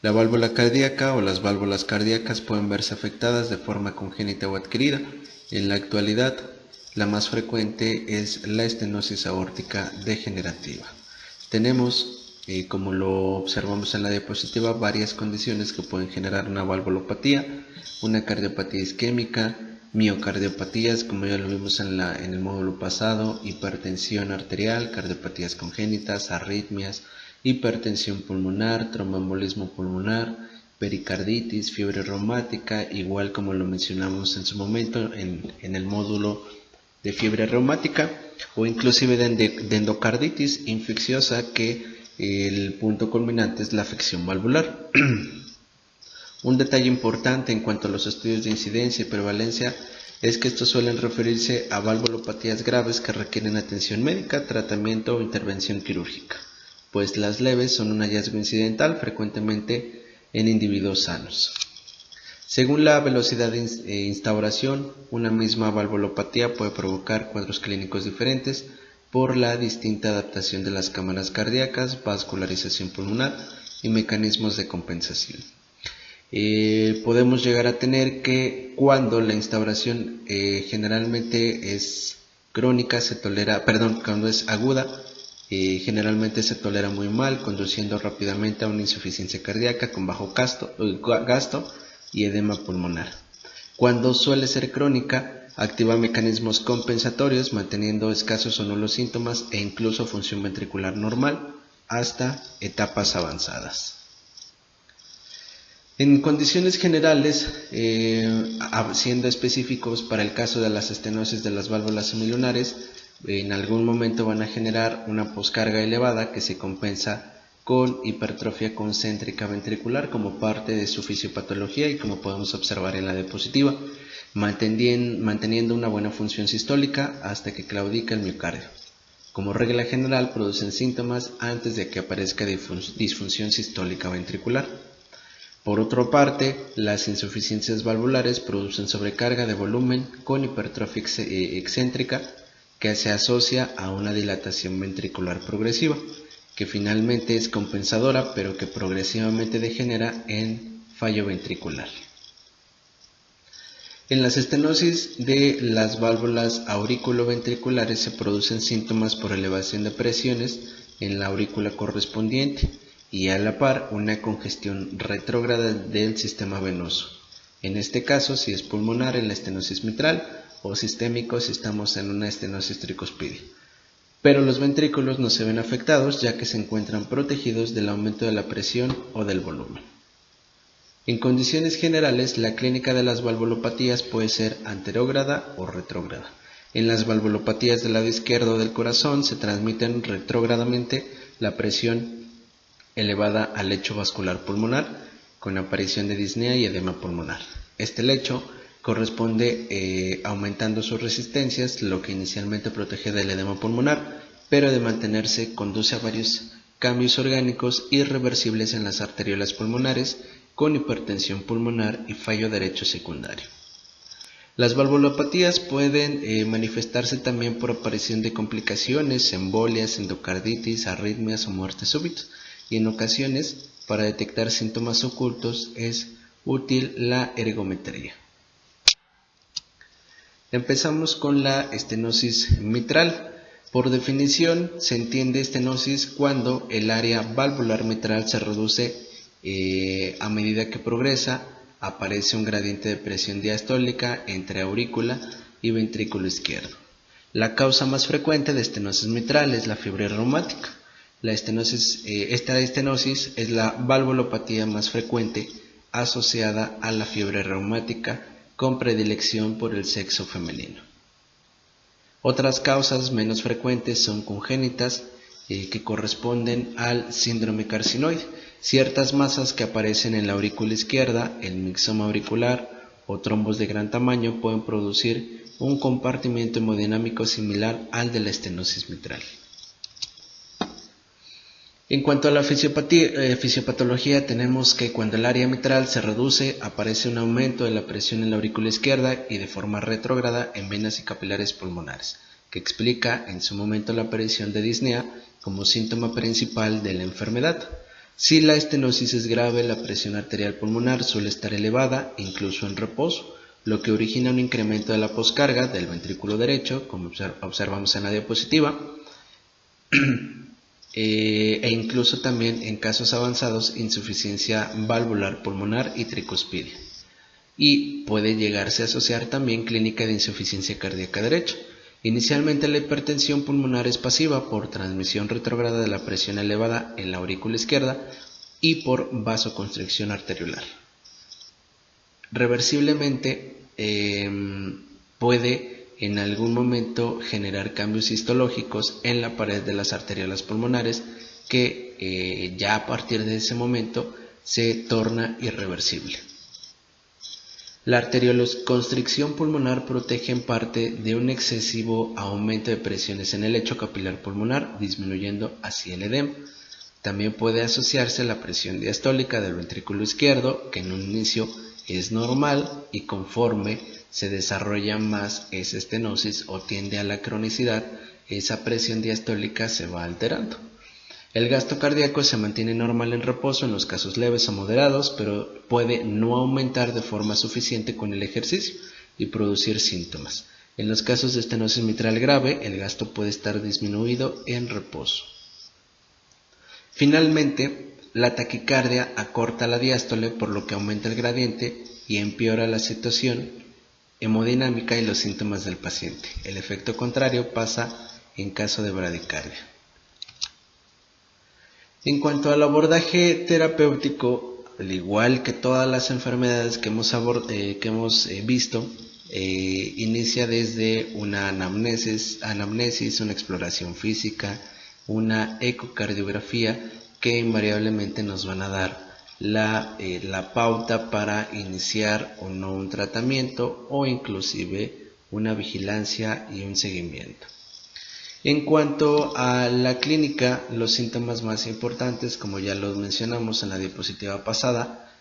La válvula cardíaca o las válvulas cardíacas pueden verse afectadas de forma congénita o adquirida. En la actualidad, la más frecuente es la estenosis aórtica degenerativa. Tenemos, como lo observamos en la diapositiva, varias condiciones que pueden generar una valvulopatía, una cardiopatía isquémica, miocardiopatías, como ya lo vimos en el módulo pasado, hipertensión arterial, cardiopatías congénitas, arritmias, hipertensión pulmonar, tromboembolismo pulmonar, pericarditis, fiebre reumática, igual como lo mencionamos en su momento en el módulo de fiebre reumática, o inclusive de endocarditis infecciosa, que el punto culminante es la afección valvular. Un detalle importante en cuanto a los estudios de incidencia y prevalencia es que estos suelen referirse a valvulopatías graves que requieren atención médica, tratamiento o intervención quirúrgica, pues las leves son un hallazgo incidental frecuentemente en individuos sanos. Según la velocidad de instauración, una misma valvulopatía puede provocar cuadros clínicos diferentes por la distinta adaptación de las cámaras cardíacas, vascularización pulmonar y mecanismos de compensación. Podemos llegar a tener que cuando la instauración generalmente es crónica, cuando es aguda, generalmente se tolera muy mal, conduciendo rápidamente a una insuficiencia cardíaca con bajo gasto y edema pulmonar. Cuando suele ser crónica, activa mecanismos compensatorios, manteniendo escasos o nulos síntomas e incluso función ventricular normal hasta etapas avanzadas. En condiciones generales, siendo específicos para el caso de las estenosis de las válvulas semilunares, en algún momento van a generar una poscarga elevada que se compensa con hipertrofia concéntrica ventricular como parte de su fisiopatología y como podemos observar en la diapositiva, manteniendo una buena función sistólica hasta que claudica el miocardio. Como regla general, producen síntomas antes de que aparezca disfunción sistólica ventricular. Por otra parte, las insuficiencias valvulares producen sobrecarga de volumen con hipertrofia excéntrica que se asocia a una dilatación ventricular progresiva, que finalmente es compensadora pero que progresivamente degenera en fallo ventricular. En las estenosis de las válvulas auriculoventriculares se producen síntomas por elevación de presiones en la aurícula correspondiente y a la par una congestión retrógrada del sistema venoso. En este caso, si es pulmonar, en la estenosis mitral, o sistémico si estamos en una estenosis tricuspide. Pero los ventrículos no se ven afectados ya que se encuentran protegidos del aumento de la presión o del volumen. En condiciones generales, la clínica de las valvulopatías puede ser anterógrada o retrógrada. En las valvulopatías del lado izquierdo del corazón se transmiten retrógradamente la presión elevada al lecho vascular pulmonar, con aparición de disnea y edema pulmonar. Este lecho corresponde aumentando sus resistencias, lo que inicialmente protege del edema pulmonar, pero de mantenerse conduce a varios cambios orgánicos irreversibles en las arteriolas pulmonares, con hipertensión pulmonar y fallo derecho secundario. Las valvulopatías pueden manifestarse también por aparición de complicaciones, embolias, endocarditis, arritmias o muerte súbita. Y en ocasiones, para detectar síntomas ocultos, es útil la ergometría. Empezamos con la estenosis mitral. Por definición, se entiende estenosis cuando el área valvular mitral se reduce a medida que progresa, aparece un gradiente de presión diastólica entre aurícula y ventrículo izquierdo. La causa más frecuente de estenosis mitral es la fiebre reumática. Esta estenosis es la valvulopatía más frecuente asociada a la fiebre reumática, con predilección por el sexo femenino. Otras causas menos frecuentes son congénitas, que corresponden al síndrome carcinoide. Ciertas masas que aparecen en la aurícula izquierda, el mixoma auricular o trombos de gran tamaño pueden producir un compartimiento hemodinámico similar al de la estenosis mitral. En cuanto a la fisiopatología, tenemos que cuando el área mitral se reduce, aparece un aumento de la presión en la aurícula izquierda y de forma retrógrada en venas y capilares pulmonares, que explica en su momento la aparición de disnea como síntoma principal de la enfermedad. Si la estenosis es grave, la presión arterial pulmonar suele estar elevada, incluso en reposo, lo que origina un incremento de la poscarga del ventrículo derecho, como observamos en la diapositiva, e incluso también en casos avanzados insuficiencia valvular pulmonar y tricuspidia. Y puede llegarse a asociar también clínica de insuficiencia cardíaca derecha. Inicialmente la hipertensión pulmonar es pasiva por transmisión retrógrada de la presión elevada en la aurícula izquierda y por vasoconstricción arteriolar. Reversiblemente puede en algún momento generar cambios histológicos en la pared de las arteriolas pulmonares que ya a partir de ese momento se torna irreversible. La arterioconstricción pulmonar protege en parte de un excesivo aumento de presiones en el lecho capilar pulmonar, disminuyendo así el edema. También puede asociarse a la presión diastólica del ventrículo izquierdo, que en un inicio es normal y conforme se desarrolla más esa estenosis o tiende a la cronicidad, esa presión diastólica se va alterando. El gasto cardíaco se mantiene normal en reposo en los casos leves o moderados, pero puede no aumentar de forma suficiente con el ejercicio y producir síntomas. En los casos de estenosis mitral grave, el gasto puede estar disminuido en reposo. Finalmente, la taquicardia acorta la diástole, por lo que aumenta el gradiente y empeora la situación hemodinámica y los síntomas del paciente. El efecto contrario pasa en caso de bradicardia. En cuanto al abordaje terapéutico, al igual que todas las enfermedades que hemos visto, inicia desde una anamnesis, una exploración física, una ecocardiografía que invariablemente nos van a dar la pauta para iniciar o no un tratamiento o inclusive una vigilancia y un seguimiento. En cuanto a la clínica, los síntomas más importantes, como ya los mencionamos en la diapositiva pasada,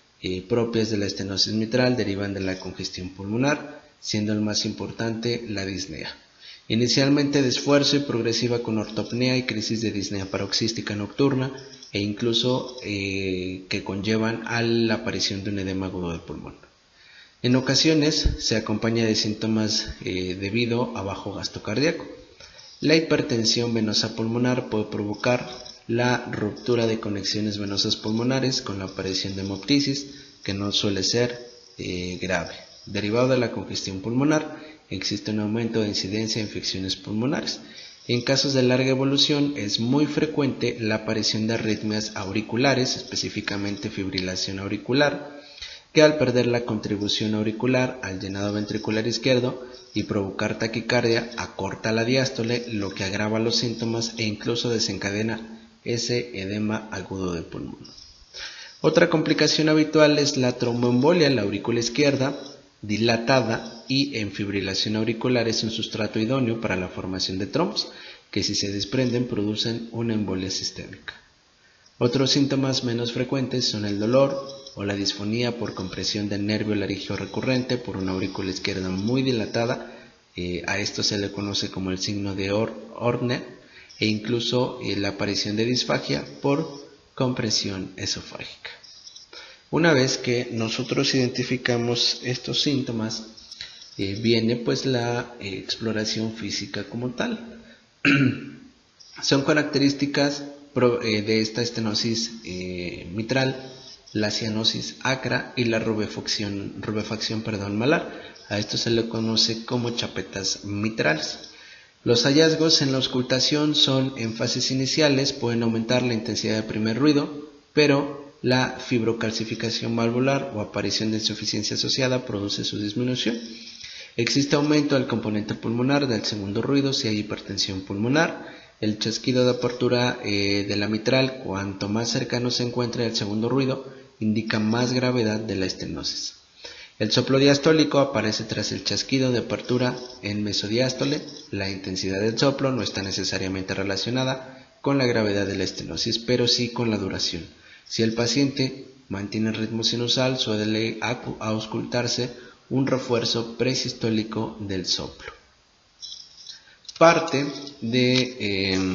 propias de la estenosis mitral, derivan de la congestión pulmonar, siendo el más importante la disnea. Inicialmente de esfuerzo y progresiva con ortopnea y crisis de disnea paroxística nocturna e incluso que conllevan a la aparición de un edema agudo del pulmón. En ocasiones se acompaña de síntomas debido a bajo gasto cardíaco. La hipertensión venosa pulmonar puede provocar la ruptura de conexiones venosas pulmonares con la aparición de hemoptisis, que no suele ser grave. Derivado de la congestión pulmonar, existe un aumento de incidencia de infecciones pulmonares. En casos de larga evolución es muy frecuente la aparición de arritmias auriculares, específicamente fibrilación auricular, que al perder la contribución auricular al llenado ventricular izquierdo y provocar taquicardia acorta la diástole, lo que agrava los síntomas e incluso desencadena ese edema agudo del pulmón. Otra complicación habitual es la tromboembolia en la aurícula izquierda, dilatada y en fibrilación auricular es un sustrato idóneo para la formación de trombos, que si se desprenden producen una embolia sistémica. Otros síntomas menos frecuentes son el dolor o la disfonía por compresión del nervio laríngeo recurrente por una aurícula izquierda muy dilatada, a esto se le conoce como el signo de Orne, e incluso la aparición de disfagia por compresión esofágica. Una vez que nosotros identificamos estos síntomas, viene pues la exploración física como tal. Son características de esta estenosis mitral, la cianosis acra y la rubefacción malar. A esto se le conoce como chapetas mitrales. Los hallazgos en la auscultación son en fases iniciales, pueden aumentar la intensidad del primer ruido, pero la fibrocalcificación valvular o aparición de insuficiencia asociada produce su disminución. Existe aumento del componente pulmonar del segundo ruido si hay hipertensión pulmonar. El chasquido de apertura de la mitral, cuanto más cercano se encuentre al segundo ruido, indica más gravedad de la estenosis. El soplo diastólico aparece tras el chasquido de apertura en mesodiástole. La intensidad del soplo no está necesariamente relacionada con la gravedad de la estenosis, pero sí con la duración. Si el paciente mantiene el ritmo sinusal, suele auscultarse un refuerzo presistólico del soplo. Parte de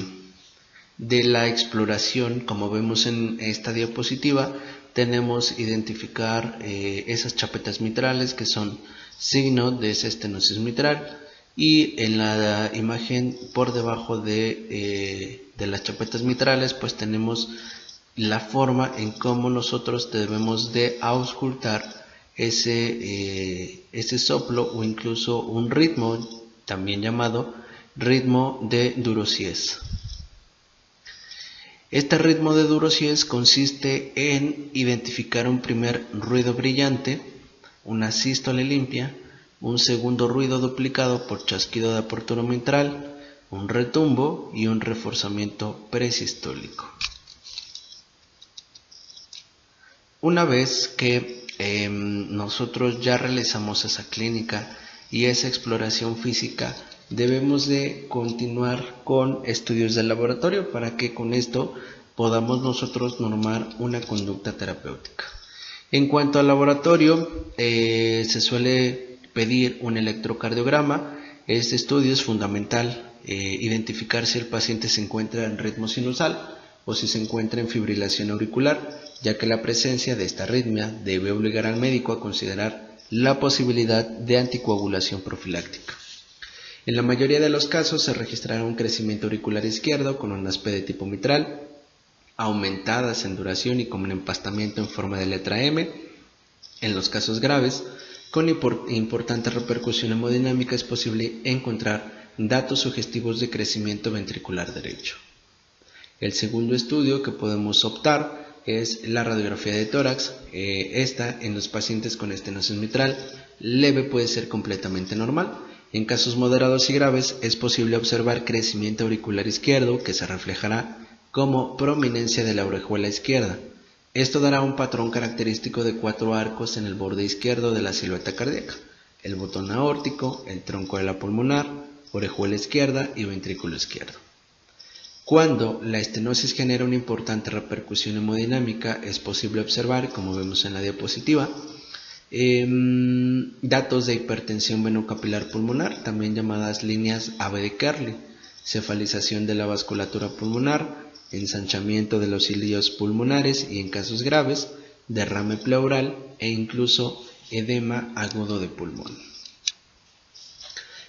de la exploración, como vemos en esta diapositiva, tenemos identificar esas chapetas mitrales que son signo de esa estenosis mitral, y en la imagen por debajo de las chapetas mitrales pues tenemos la forma en cómo nosotros debemos de auscultar ese soplo o incluso un ritmo, también llamado ritmo de Durossiez. Este ritmo de Durossiez consiste en identificar un primer ruido brillante, una sístole limpia, un segundo ruido duplicado por chasquido de apertura mitral, un retumbo y un reforzamiento presistólico. Una vez que nosotros ya realizamos esa clínica y esa exploración física, debemos de continuar con estudios de laboratorio para que con esto podamos nosotros normar una conducta terapéutica. En cuanto al laboratorio, se suele pedir un electrocardiograma. Este estudio es fundamental identificar si el paciente se encuentra en ritmo sinusal o si se encuentra en fibrilación auricular, ya que la presencia de esta arritmia debe obligar al médico a considerar la posibilidad de anticoagulación profiláctica. En la mayoría de los casos se registrará un crecimiento auricular izquierdo con unas P de tipo mitral, aumentadas en duración y con un empastamiento en forma de letra M. En los casos graves, con importante repercusión hemodinámica, es posible encontrar datos sugestivos de crecimiento ventricular derecho. El segundo estudio que podemos optar es la radiografía de tórax. Esta en los pacientes con estenosis mitral leve puede ser completamente normal. En casos moderados y graves es posible observar crecimiento auricular izquierdo que se reflejará como prominencia de la orejuela izquierda. Esto dará un patrón característico de 4 arcos en el borde izquierdo de la silueta cardíaca: el botón aórtico, el tronco de la pulmonar, orejuela izquierda y ventrículo izquierdo. Cuando la estenosis genera una importante repercusión hemodinámica, es posible observar, como vemos en la diapositiva, datos de hipertensión venocapilar pulmonar, también llamadas líneas AB de Kerley, cefalización de la vasculatura pulmonar, ensanchamiento de los cilios pulmonares y, en casos graves, derrame pleural e incluso edema agudo de pulmón.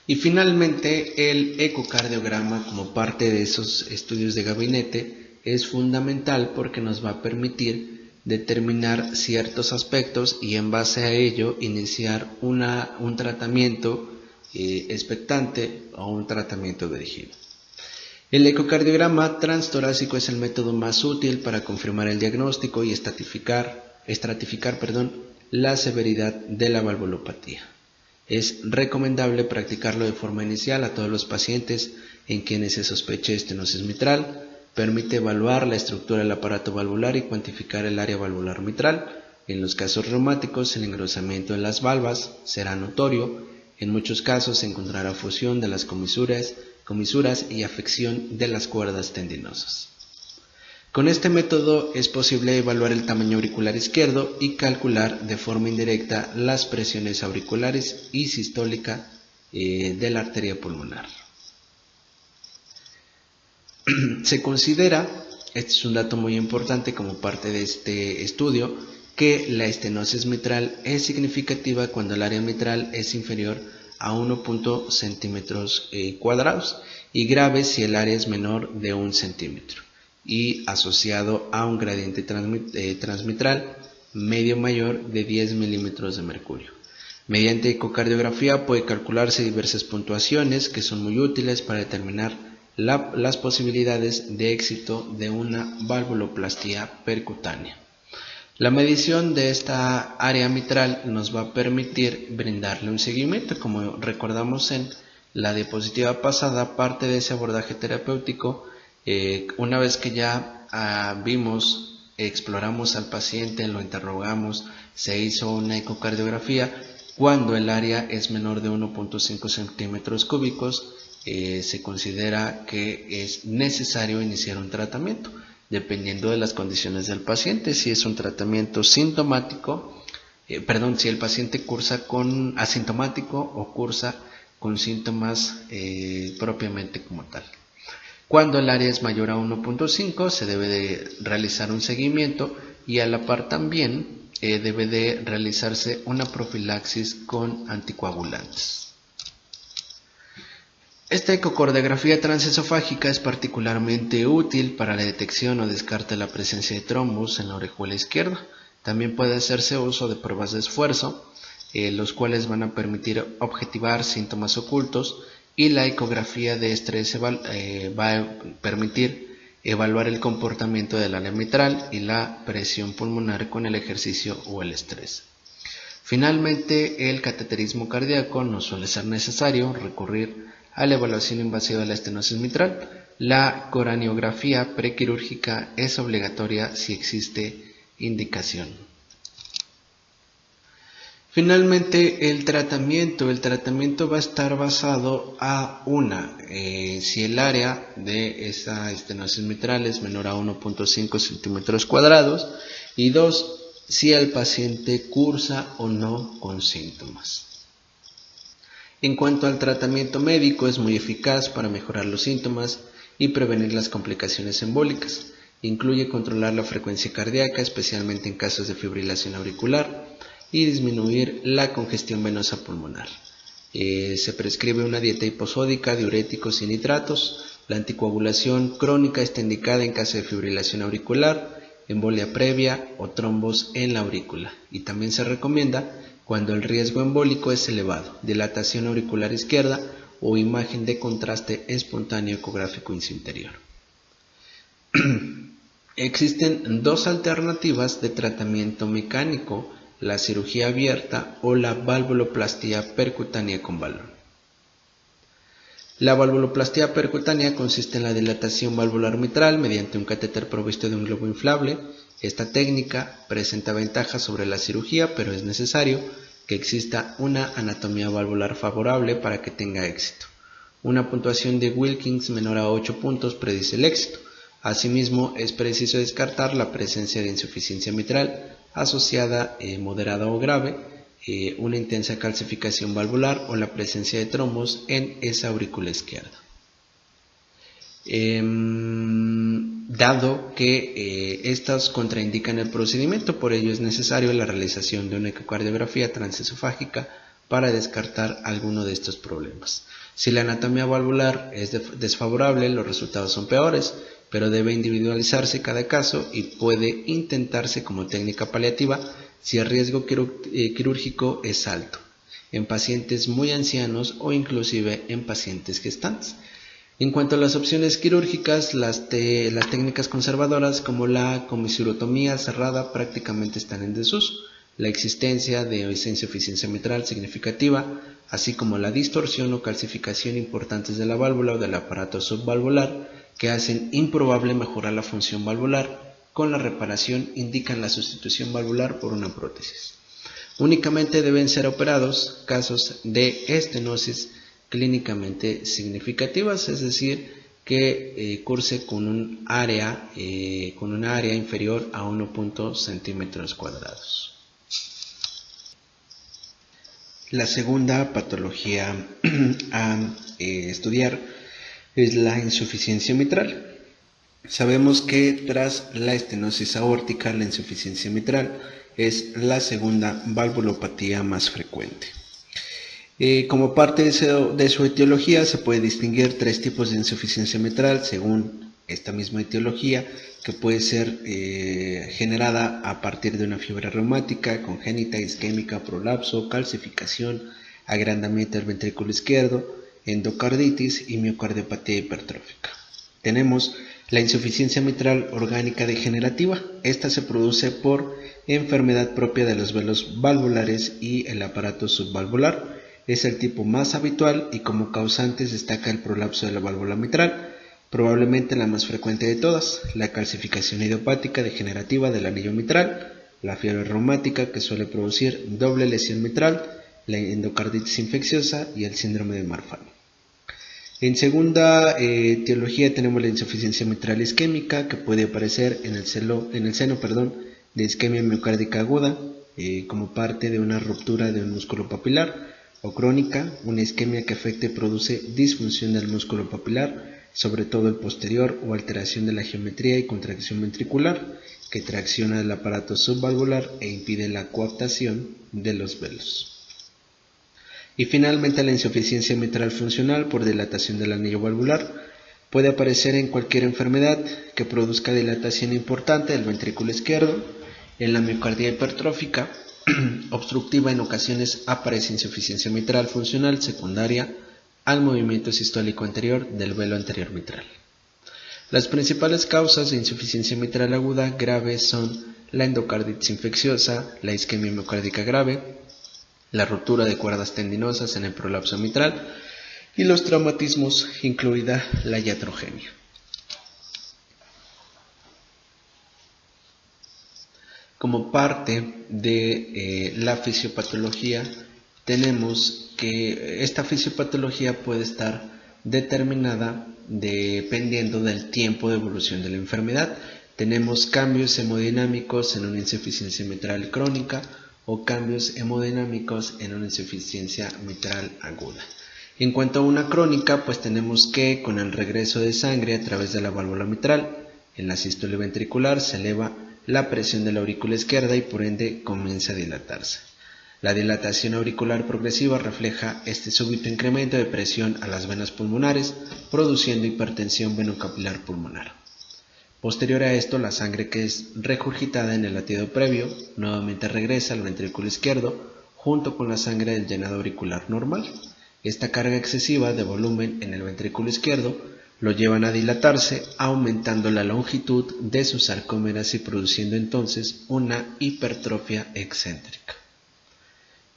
Y finalmente, el ecocardiograma, como parte de esos estudios de gabinete, es fundamental porque nos va a permitir determinar ciertos aspectos y en base a ello iniciar un tratamiento expectante o un tratamiento dirigido. El ecocardiograma transtorácico es el método más útil para confirmar el diagnóstico y estratificar la severidad de la valvulopatía. Es recomendable practicarlo de forma inicial a todos los pacientes en quienes se sospeche estenosis mitral. Permite evaluar la estructura del aparato valvular y cuantificar el área valvular mitral. En los casos reumáticos, el engrosamiento de las valvas será notorio. En muchos casos se encontrará fusión de las comisuras y afección de las cuerdas tendinosas. Con este método es posible evaluar el tamaño auricular izquierdo y calcular de forma indirecta las presiones auriculares y sistólica de la arteria pulmonar. Se considera, este es un dato muy importante como parte de este estudio, que la estenosis mitral es significativa cuando el área mitral es inferior a 1.0 centímetros cuadrados y grave si el área es menor de 1 centímetro y asociado a un gradiente transmitral medio mayor de 10 milímetros de mercurio. Mediante ecocardiografía puede calcularse diversas puntuaciones que son muy útiles para determinar las posibilidades de éxito de una valvuloplastía percutánea. La medición de esta área mitral nos va a permitir brindarle un seguimiento. Como recordamos en la diapositiva pasada, parte de ese abordaje terapéutico, una vez que ya exploramos al paciente, lo interrogamos, se hizo una ecocardiografía, cuando el área es menor de 1.5 centímetros cúbicos, se considera que es necesario iniciar un tratamiento, dependiendo de las condiciones del paciente. Si es un tratamiento sintomático, si el paciente cursa con asintomático o cursa con síntomas propiamente como tal. Cuando el área es mayor a 1.5 se debe de realizar un seguimiento y a la par también debe de realizarse una profilaxis con anticoagulantes. Esta ecocardiografía transesofágica es particularmente útil para la detección o descarte de la presencia de trombos en la orejuela izquierda. También puede hacerse uso de pruebas de esfuerzo, los cuales van a permitir objetivar síntomas ocultos, y la ecografía de estrés va a permitir evaluar el comportamiento del área mitral y la presión pulmonar con el ejercicio o el estrés. Finalmente, el cateterismo cardíaco no suele ser necesario recurrir a la evaluación invasiva de la estenosis mitral. La coraniografía prequirúrgica es obligatoria si existe indicación. Finalmente, el tratamiento va a estar basado a si el área de esa estenosis mitral es menor a 1.5 centímetros cuadrados, y 2, si el paciente cursa o no con síntomas. En cuanto al tratamiento médico, es muy eficaz para mejorar los síntomas y prevenir las complicaciones embólicas. Incluye controlar la frecuencia cardíaca, especialmente en casos de fibrilación auricular, y disminuir la congestión venosa pulmonar. Se prescribe una dieta hiposódica, diuréticos y nitratos. La anticoagulación crónica está indicada en caso de fibrilación auricular, embolia previa o trombos en la aurícula, y también se recomienda cuando el riesgo embólico es elevado, dilatación auricular izquierda o imagen de contraste espontáneo ecográfico intrainterior. Existen dos alternativas de tratamiento mecánico: la cirugía abierta o la valvuloplastía percutánea con balón. La valvuloplastía percutánea consiste en la dilatación valvular mitral mediante un catéter provisto de un globo inflable. Esta técnica presenta ventajas sobre la cirugía, pero es necesario que exista una anatomía valvular favorable para que tenga éxito. Una puntuación de Wilkins menor a 8 puntos predice el éxito. Asimismo, es preciso descartar la presencia de insuficiencia mitral asociada moderada o grave, una intensa calcificación valvular o la presencia de trombos en esa aurícula izquierda. Dado que estas contraindican el procedimiento, por ello es necesario la realización de una ecocardiografía transesofágica para descartar alguno de estos problemas. Si la anatomía valvular es desfavorable, los resultados son peores, pero debe individualizarse cada caso y puede intentarse como técnica paliativa si el riesgo quirúrgico es alto, en pacientes muy ancianos o inclusive en pacientes gestantes. En cuanto a las opciones quirúrgicas, las técnicas conservadoras como la comisurotomía cerrada prácticamente están en desuso. La existencia de esa insuficiencia mitral significativa, así como la distorsión o calcificación importantes de la válvula o del aparato subvalvular, que hacen improbable mejorar la función valvular con la reparación, indican la sustitución valvular por una prótesis. Únicamente deben ser operados casos de estenosis clínicamente significativas, es decir, que curse con una área inferior a 1 centímetros cuadrados. La segunda patología a estudiar es la insuficiencia mitral. Sabemos que tras la estenosis aórtica, la insuficiencia mitral es la segunda valvulopatía más frecuente. Como parte de su etiología, se puede distinguir tres tipos de insuficiencia mitral según esta misma etiología, que puede ser generada a partir de una fiebre reumática, congénita, isquémica, prolapso, calcificación, agrandamiento del ventrículo izquierdo, endocarditis y miocardiopatía hipertrófica. Tenemos la insuficiencia mitral orgánica degenerativa. Esta se produce por enfermedad propia de los velos valvulares y el aparato subvalvular. Es el tipo más habitual y como causantes destaca el prolapso de la válvula mitral, probablemente la más frecuente de todas, la calcificación idiopática degenerativa del anillo mitral, la fiebre reumática que suele producir doble lesión mitral, la endocarditis infecciosa y el síndrome de Marfan. En segunda etiología tenemos la insuficiencia mitral isquémica, que puede aparecer en el seno de isquemia miocárdica aguda como parte de una ruptura de un músculo papilar, o crónica, una isquemia que afecta y produce disfunción del músculo papilar, sobre todo el posterior, o alteración de la geometría y contracción ventricular, que tracciona el aparato subvalvular e impide la coaptación de los velos. Y finalmente la insuficiencia mitral funcional por dilatación del anillo valvular puede aparecer en cualquier enfermedad que produzca dilatación importante del ventrículo izquierdo. En la miocardía hipertrófica obstructiva en ocasiones aparece insuficiencia mitral funcional secundaria al movimiento sistólico anterior del velo anterior mitral. Las principales causas de insuficiencia mitral aguda grave son la endocarditis infecciosa, la isquemia miocárdica grave, la ruptura de cuerdas tendinosas en el prolapso mitral y los traumatismos, incluida la iatrogenia. Como parte de la fisiopatología, tenemos que esta fisiopatología puede estar determinada dependiendo del tiempo de evolución de la enfermedad. Tenemos cambios hemodinámicos en una insuficiencia mitral crónica o cambios hemodinámicos en una insuficiencia mitral aguda. En cuanto a una crónica, pues tenemos que con el regreso de sangre a través de la válvula mitral, en la sístole ventricular se eleva la presión de la aurícula izquierda y por ende comienza a dilatarse. La dilatación auricular progresiva refleja este súbito incremento de presión a las venas pulmonares, produciendo hipertensión venocapilar pulmonar. Posterior a esto, la sangre que es regurgitada en el latido previo nuevamente regresa al ventrículo izquierdo junto con la sangre del llenado auricular normal. Esta carga excesiva de volumen en el ventrículo izquierdo lo llevan a dilatarse, aumentando la longitud de sus sarcómeras y produciendo entonces una hipertrofia excéntrica.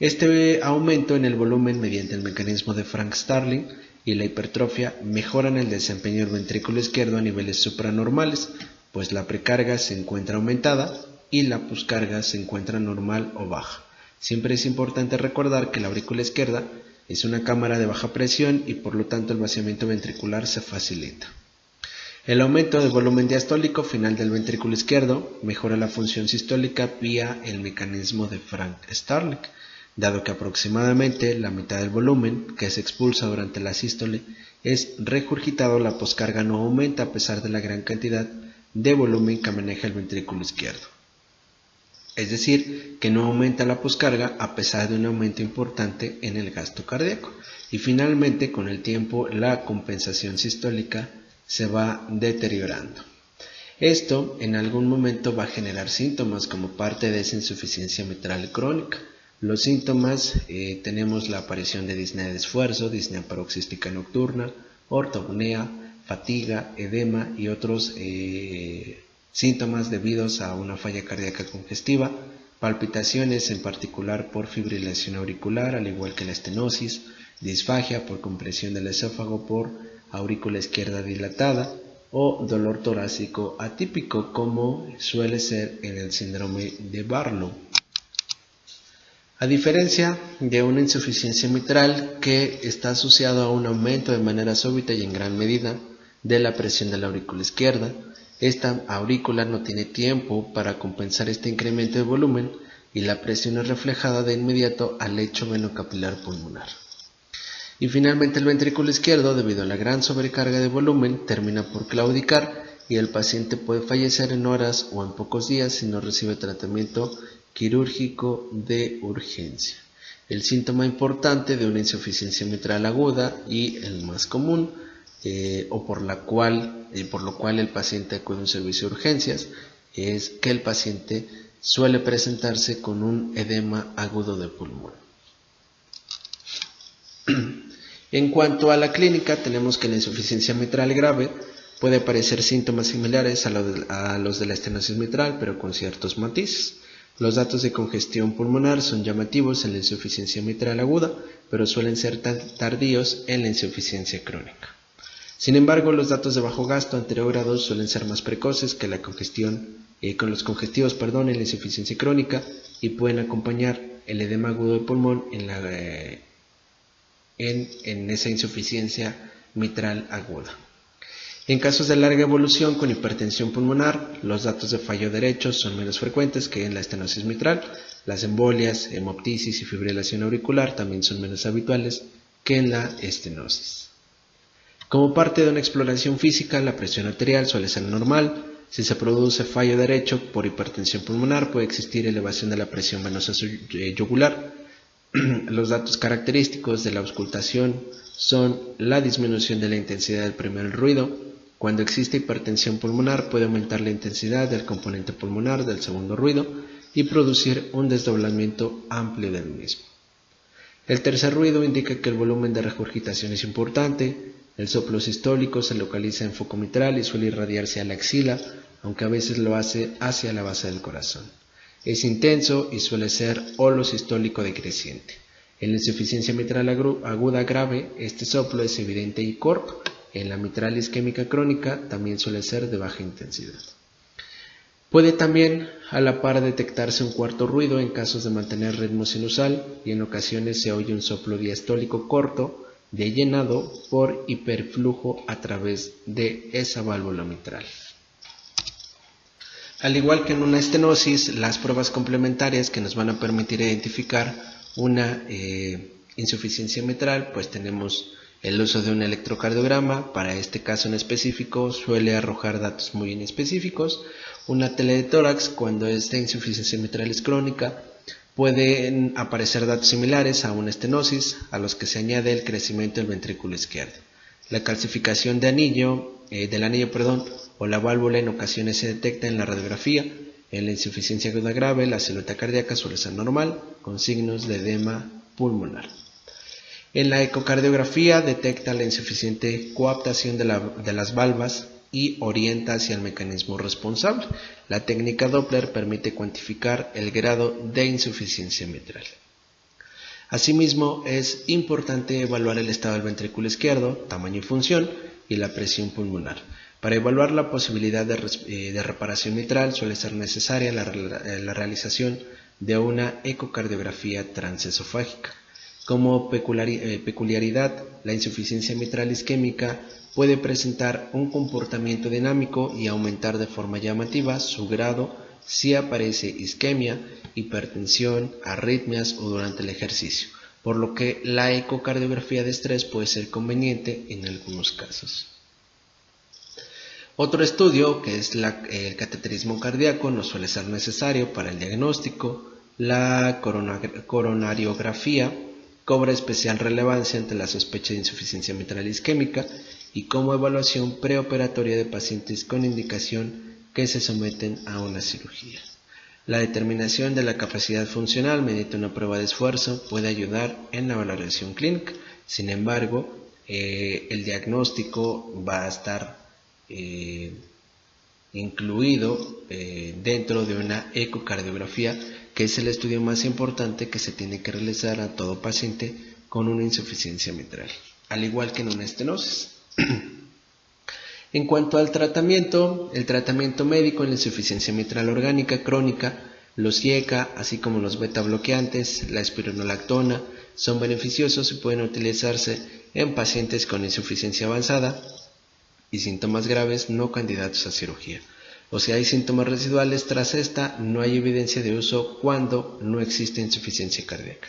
Este aumento en el volumen mediante el mecanismo de Frank-Starling y la hipertrofia mejoran el desempeño del ventrículo izquierdo a niveles supranormales, pues la precarga se encuentra aumentada y la poscarga se encuentra normal o baja. Siempre es importante recordar que la aurícula izquierda es una cámara de baja presión y por lo tanto el vaciamiento ventricular se facilita. El aumento del volumen diastólico final del ventrículo izquierdo mejora la función sistólica vía el mecanismo de Frank-Starling, dado que aproximadamente la mitad del volumen que se expulsa durante la sístole es regurgitado, la poscarga no aumenta a pesar de la gran cantidad de volumen que maneja el ventrículo izquierdo. Es decir, que no aumenta la poscarga a pesar de un aumento importante en el gasto cardíaco. Y finalmente, con el tiempo, la compensación sistólica se va deteriorando. Esto en algún momento va a generar síntomas como parte de esa insuficiencia mitral crónica. Los síntomas, tenemos la aparición de disnea de esfuerzo, disnea paroxística nocturna, ortopnea, fatiga, edema y otros síntomas debidos a una falla cardíaca congestiva, palpitaciones en particular por fibrilación auricular, al igual que la estenosis, disfagia por compresión del esófago por aurícula izquierda dilatada o dolor torácico atípico como suele ser en el síndrome de Barlow. A diferencia de una insuficiencia mitral que está asociada a un aumento de manera súbita y en gran medida de la presión de la aurícula izquierda, esta aurícula no tiene tiempo para compensar este incremento de volumen y la presión es reflejada de inmediato al lecho venocapilar pulmonar. Y finalmente el ventrículo izquierdo, debido a la gran sobrecarga de volumen, termina por claudicar y el paciente puede fallecer en horas o en pocos días si no recibe tratamiento quirúrgico de urgencia. El síntoma importante de una insuficiencia mitral aguda y el más común, por lo cual el paciente acude a un servicio de urgencias, es que el paciente suele presentarse con un edema agudo de pulmón. En cuanto a la clínica, tenemos que la insuficiencia mitral grave puede aparecer síntomas similares a los de la estenosis mitral, pero con ciertos matices. Los datos de congestión pulmonar son llamativos en la insuficiencia mitral aguda, pero suelen ser tardíos en la insuficiencia crónica. Sin embargo, los datos de bajo gasto anterior grado suelen ser más precoces que la congestión, con los congestivos en la insuficiencia crónica y pueden acompañar el edema agudo de pulmón en esa insuficiencia mitral aguda. En casos de larga evolución con hipertensión pulmonar, los datos de fallo derecho son menos frecuentes que en la estenosis mitral. Las embolias, hemoptisis y fibrilación auricular también son menos habituales que en la estenosis. Como parte de una exploración física, la presión arterial suele ser normal. Si se produce fallo derecho por hipertensión pulmonar, puede existir elevación de la presión venosa yugular. Los datos característicos de la auscultación son la disminución de la intensidad del primer ruido. Cuando existe hipertensión pulmonar, puede aumentar la intensidad del componente pulmonar del segundo ruido y producir un desdoblamiento amplio del mismo. El tercer ruido indica que el volumen de regurgitación es importante. El soplo sistólico se localiza en foco mitral y suele irradiarse a la axila, aunque a veces lo hace hacia la base del corazón. Es intenso y suele ser holo sistólico decreciente. En la insuficiencia mitral aguda grave, este soplo es evidente y corto. En la mitral isquémica crónica también suele ser de baja intensidad. Puede también a la par detectarse un cuarto ruido en casos de mantener ritmo sinusal y en ocasiones se oye un soplo diastólico corto de llenado por hiperflujo a través de esa válvula mitral. Al igual que en una estenosis, las pruebas complementarias que nos van a permitir identificar una insuficiencia mitral, pues tenemos el uso de un electrocardiograma. Para este caso en específico suele arrojar datos muy inespecíficos. Una tele de tórax, cuando esta insuficiencia mitral es crónica, pueden aparecer datos similares a una estenosis, a los que se añade el crecimiento del ventrículo izquierdo. La calcificación del anillo, o la válvula en ocasiones se detecta en la radiografía. En la insuficiencia aguda grave, la silueta cardíaca suele ser normal, con signos de edema pulmonar. En la ecocardiografía detecta la insuficiente coaptación de las valvas y orienta hacia el mecanismo responsable. La técnica Doppler permite cuantificar el grado de insuficiencia mitral. Asimismo, es importante evaluar el estado del ventrículo izquierdo, tamaño y función, y la presión pulmonar. Para evaluar la posibilidad de reparación mitral suele ser necesaria la realización de una ecocardiografía transesofágica. Como peculiaridad, la insuficiencia mitral isquémica puede presentar un comportamiento dinámico y aumentar de forma llamativa su grado si aparece isquemia, hipertensión, arritmias o durante el ejercicio, por lo que la ecocardiografía de estrés puede ser conveniente en algunos casos. Otro estudio, que es el cateterismo cardíaco, no suele ser necesario para el diagnóstico. La coronariografía cobra especial relevancia ante la sospecha de insuficiencia mitral isquémica y como evaluación preoperatoria de pacientes con indicación que se someten a una cirugía. La determinación de la capacidad funcional mediante una prueba de esfuerzo puede ayudar en la valoración clínica. Sin embargo, el diagnóstico va a estar incluido dentro de una ecocardiografía, que es el estudio más importante que se tiene que realizar a todo paciente con una insuficiencia mitral, al igual que en una estenosis. En cuanto al tratamiento, el tratamiento médico en la insuficiencia mitral orgánica crónica, los IECA, así como los beta bloqueantes, la espironolactona, son beneficiosos y pueden utilizarse en pacientes con insuficiencia avanzada y síntomas graves no candidatos a cirugía. O si hay síntomas residuales tras esta, no hay evidencia de uso cuando no existe insuficiencia cardíaca.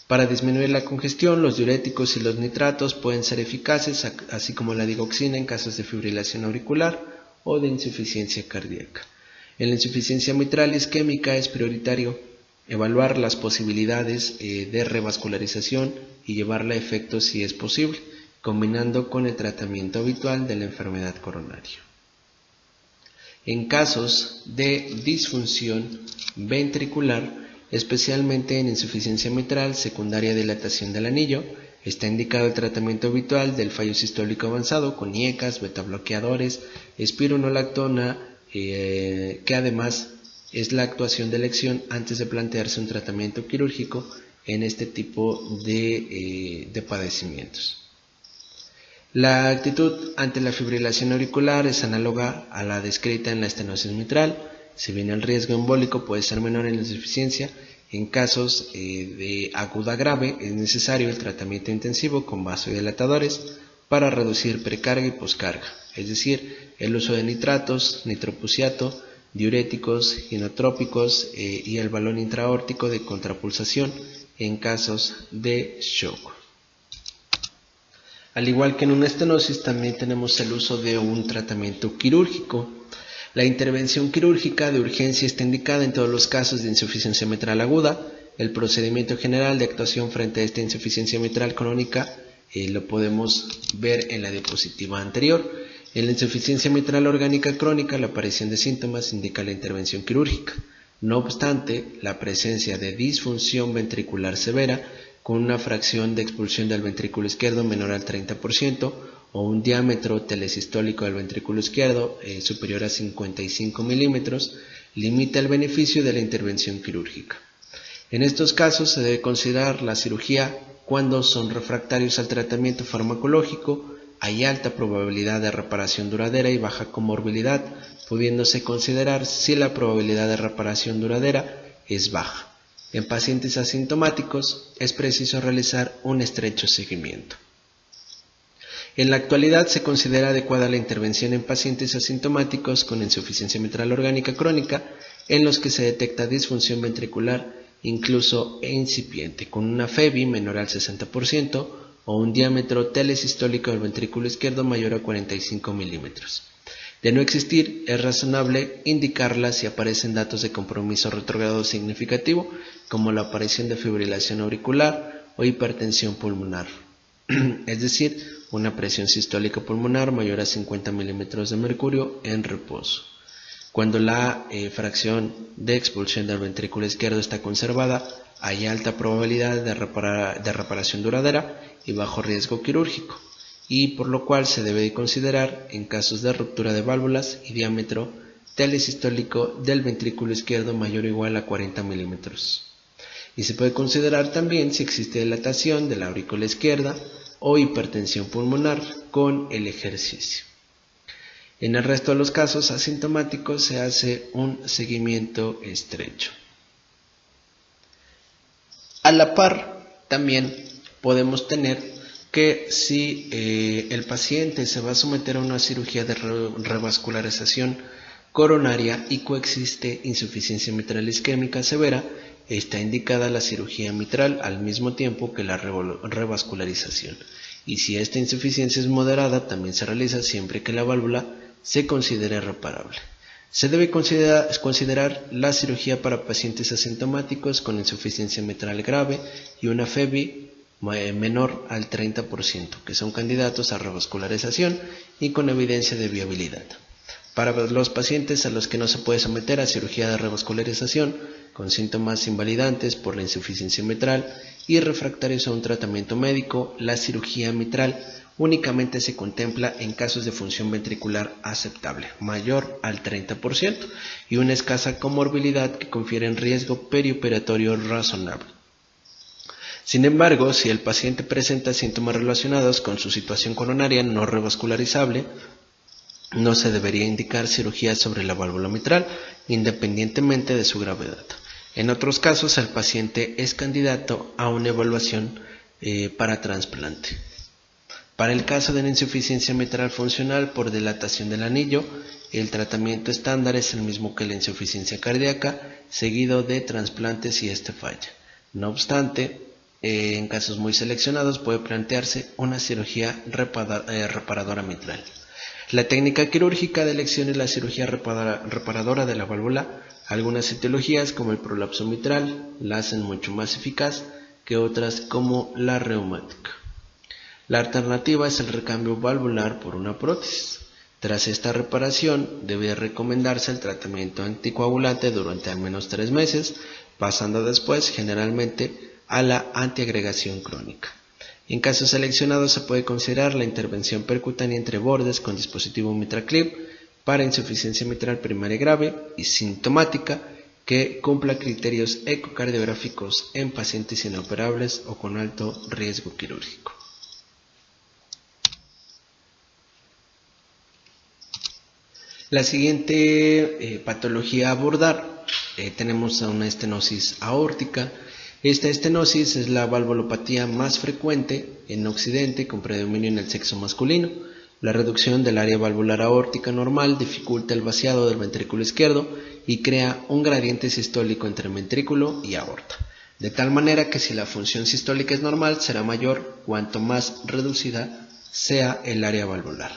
Para disminuir la congestión, los diuréticos y los nitratos pueden ser eficaces, así como la digoxina en casos de fibrilación auricular o de insuficiencia cardíaca. En la insuficiencia mitral isquémica es prioritario evaluar las posibilidades de revascularización y llevarla a efecto si es posible, combinando con el tratamiento habitual de la enfermedad coronaria. En casos de disfunción ventricular, especialmente en insuficiencia mitral secundaria a dilatación del anillo, está indicado el tratamiento habitual del fallo sistólico avanzado con IECAs, betabloqueadores, espironolactona, que además es la actuación de elección antes de plantearse un tratamiento quirúrgico en este tipo de padecimientos. La actitud ante la fibrilación auricular es análoga a la descrita en la estenosis mitral. Si bien el riesgo embólico puede ser menor en la insuficiencia, en casos de aguda grave es necesario el tratamiento intensivo con vasodilatadores para reducir precarga y poscarga, es decir, el uso de nitratos, nitroprusiato, diuréticos, inotrópicos y el balón intraórtico de contrapulsación en casos de shock. Al igual que en una estenosis, también tenemos el uso de un tratamiento quirúrgico. La intervención quirúrgica de urgencia está indicada en todos los casos de insuficiencia mitral aguda. El procedimiento general de actuación frente a esta insuficiencia mitral crónica lo podemos ver en la diapositiva anterior. En la insuficiencia mitral orgánica crónica, la aparición de síntomas indica la intervención quirúrgica. No obstante, la presencia de disfunción ventricular severa con una fracción de expulsión del ventrículo izquierdo menor al 30% o un diámetro telesistólico del ventrículo izquierdo superior a 55 milímetros, limita el beneficio de la intervención quirúrgica. En estos casos se debe considerar la cirugía cuando son refractarios al tratamiento farmacológico, hay alta probabilidad de reparación duradera y baja comorbilidad, pudiéndose considerar si la probabilidad de reparación duradera es baja. En pacientes asintomáticos es preciso realizar un estrecho seguimiento. En la actualidad se considera adecuada la intervención en pacientes asintomáticos con insuficiencia mitral orgánica crónica en los que se detecta disfunción ventricular incluso incipiente, con una FEBI menor al 60% o un diámetro telesistólico del ventrículo izquierdo mayor a 45 milímetros. De no existir, es razonable indicarla si aparecen datos de compromiso retrógrado significativo, como la aparición de fibrilación auricular o hipertensión pulmonar, es decir, una presión sistólica pulmonar mayor a 50 milímetros de mercurio en reposo. Cuando la fracción de expulsión del ventrículo izquierdo está conservada, hay alta probabilidad de reparación duradera y bajo riesgo quirúrgico, y por lo cual se debe considerar en casos de ruptura de válvulas y diámetro telesistólico del ventrículo izquierdo mayor o igual a 40 milímetros. Y se puede considerar también si existe dilatación de la aurícula izquierda o hipertensión pulmonar con el ejercicio. En el resto de los casos asintomáticos se hace un seguimiento estrecho. A la par, también podemos tener que si el paciente se va a someter a una cirugía de revascularización coronaria y coexiste insuficiencia mitral isquémica severa, está indicada la cirugía mitral al mismo tiempo que la revascularización. Y si esta insuficiencia es moderada, también se realiza siempre que la válvula se considere reparable. Se debe considerar la cirugía para pacientes asintomáticos con insuficiencia mitral grave y una FEBI menor al 30%, que son candidatos a revascularización y con evidencia de viabilidad. Para los pacientes a los que no se puede someter a cirugía de revascularización con síntomas invalidantes por la insuficiencia mitral y refractarios a un tratamiento médico, la cirugía mitral únicamente se contempla en casos de función ventricular aceptable, mayor al 30%, y una escasa comorbilidad que confiere un riesgo perioperatorio razonable. Sin embargo, si el paciente presenta síntomas relacionados con su situación coronaria no revascularizable, no se debería indicar cirugía sobre la válvula mitral, independientemente de su gravedad. En otros casos, el paciente es candidato a una evaluación para trasplante. Para el caso de la insuficiencia mitral funcional por dilatación del anillo, el tratamiento estándar es el mismo que la insuficiencia cardíaca, seguido de trasplante si éste falla. No obstante, en casos muy seleccionados puede plantearse una cirugía reparadora mitral. La técnica quirúrgica de elección es la cirugía reparadora de la válvula. Algunas etiologías como el prolapso mitral la hacen mucho más eficaz que otras como la reumática. La alternativa es el recambio valvular por una prótesis. Tras esta reparación, debe recomendarse el tratamiento anticoagulante durante al menos 3 meses, pasando después generalmente a la antiagregación crónica. En casos seleccionados se puede considerar la intervención percutánea entre bordes con dispositivo MitraClip para insuficiencia mitral primaria grave y sintomática que cumpla criterios ecocardiográficos en pacientes inoperables o con alto riesgo quirúrgico. La siguiente patología a abordar, tenemos a una estenosis aórtica. Esta estenosis es la valvulopatía más frecuente en Occidente con predominio en el sexo masculino. La reducción del área valvular aórtica normal dificulta el vaciado del ventrículo izquierdo y crea un gradiente sistólico entre ventrículo y aorta, de tal manera que si la función sistólica es normal será mayor cuanto más reducida sea el área valvular.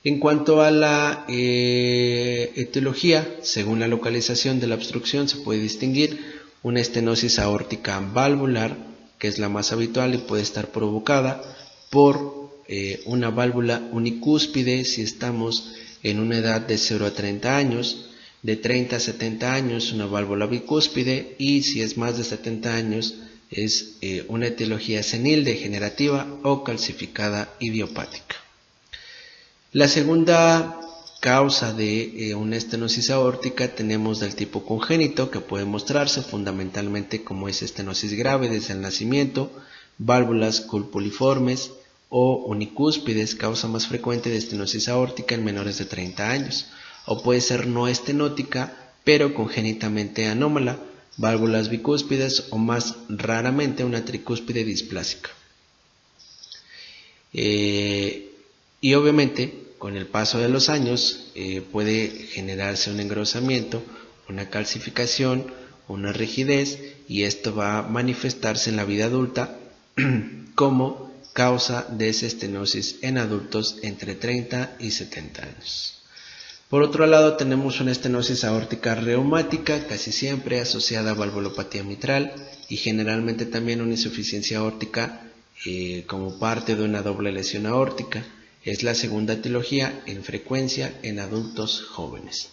En cuanto a la etiología, según la localización de la obstrucción se puede distinguir una estenosis aórtica valvular, que es la más habitual y puede estar provocada por una válvula unicúspide si estamos en una edad de 0 a 30 años, de 30 a 70 años una válvula bicúspide, y si es más de 70 años es una etiología senil degenerativa o calcificada idiopática. La segunda causa de una estenosis aórtica tenemos del tipo congénito, que puede mostrarse fundamentalmente como es estenosis grave desde el nacimiento, válvulas cupulliformes o unicúspides, causa más frecuente de estenosis aórtica en menores de 30 años, o puede ser no estenótica pero congénitamente anómala, válvulas bicúspides o más raramente una tricúspide displásica. Y obviamente con el paso de los años puede generarse un engrosamiento, una calcificación, una rigidez, y esto va a manifestarse en la vida adulta como causa de esa estenosis en adultos entre 30 y 70 años. Por otro lado, tenemos una estenosis aórtica reumática, casi siempre asociada a valvulopatía mitral, y generalmente también una insuficiencia aórtica como parte de una doble lesión aórtica. Es la segunda etiología en frecuencia en adultos jóvenes.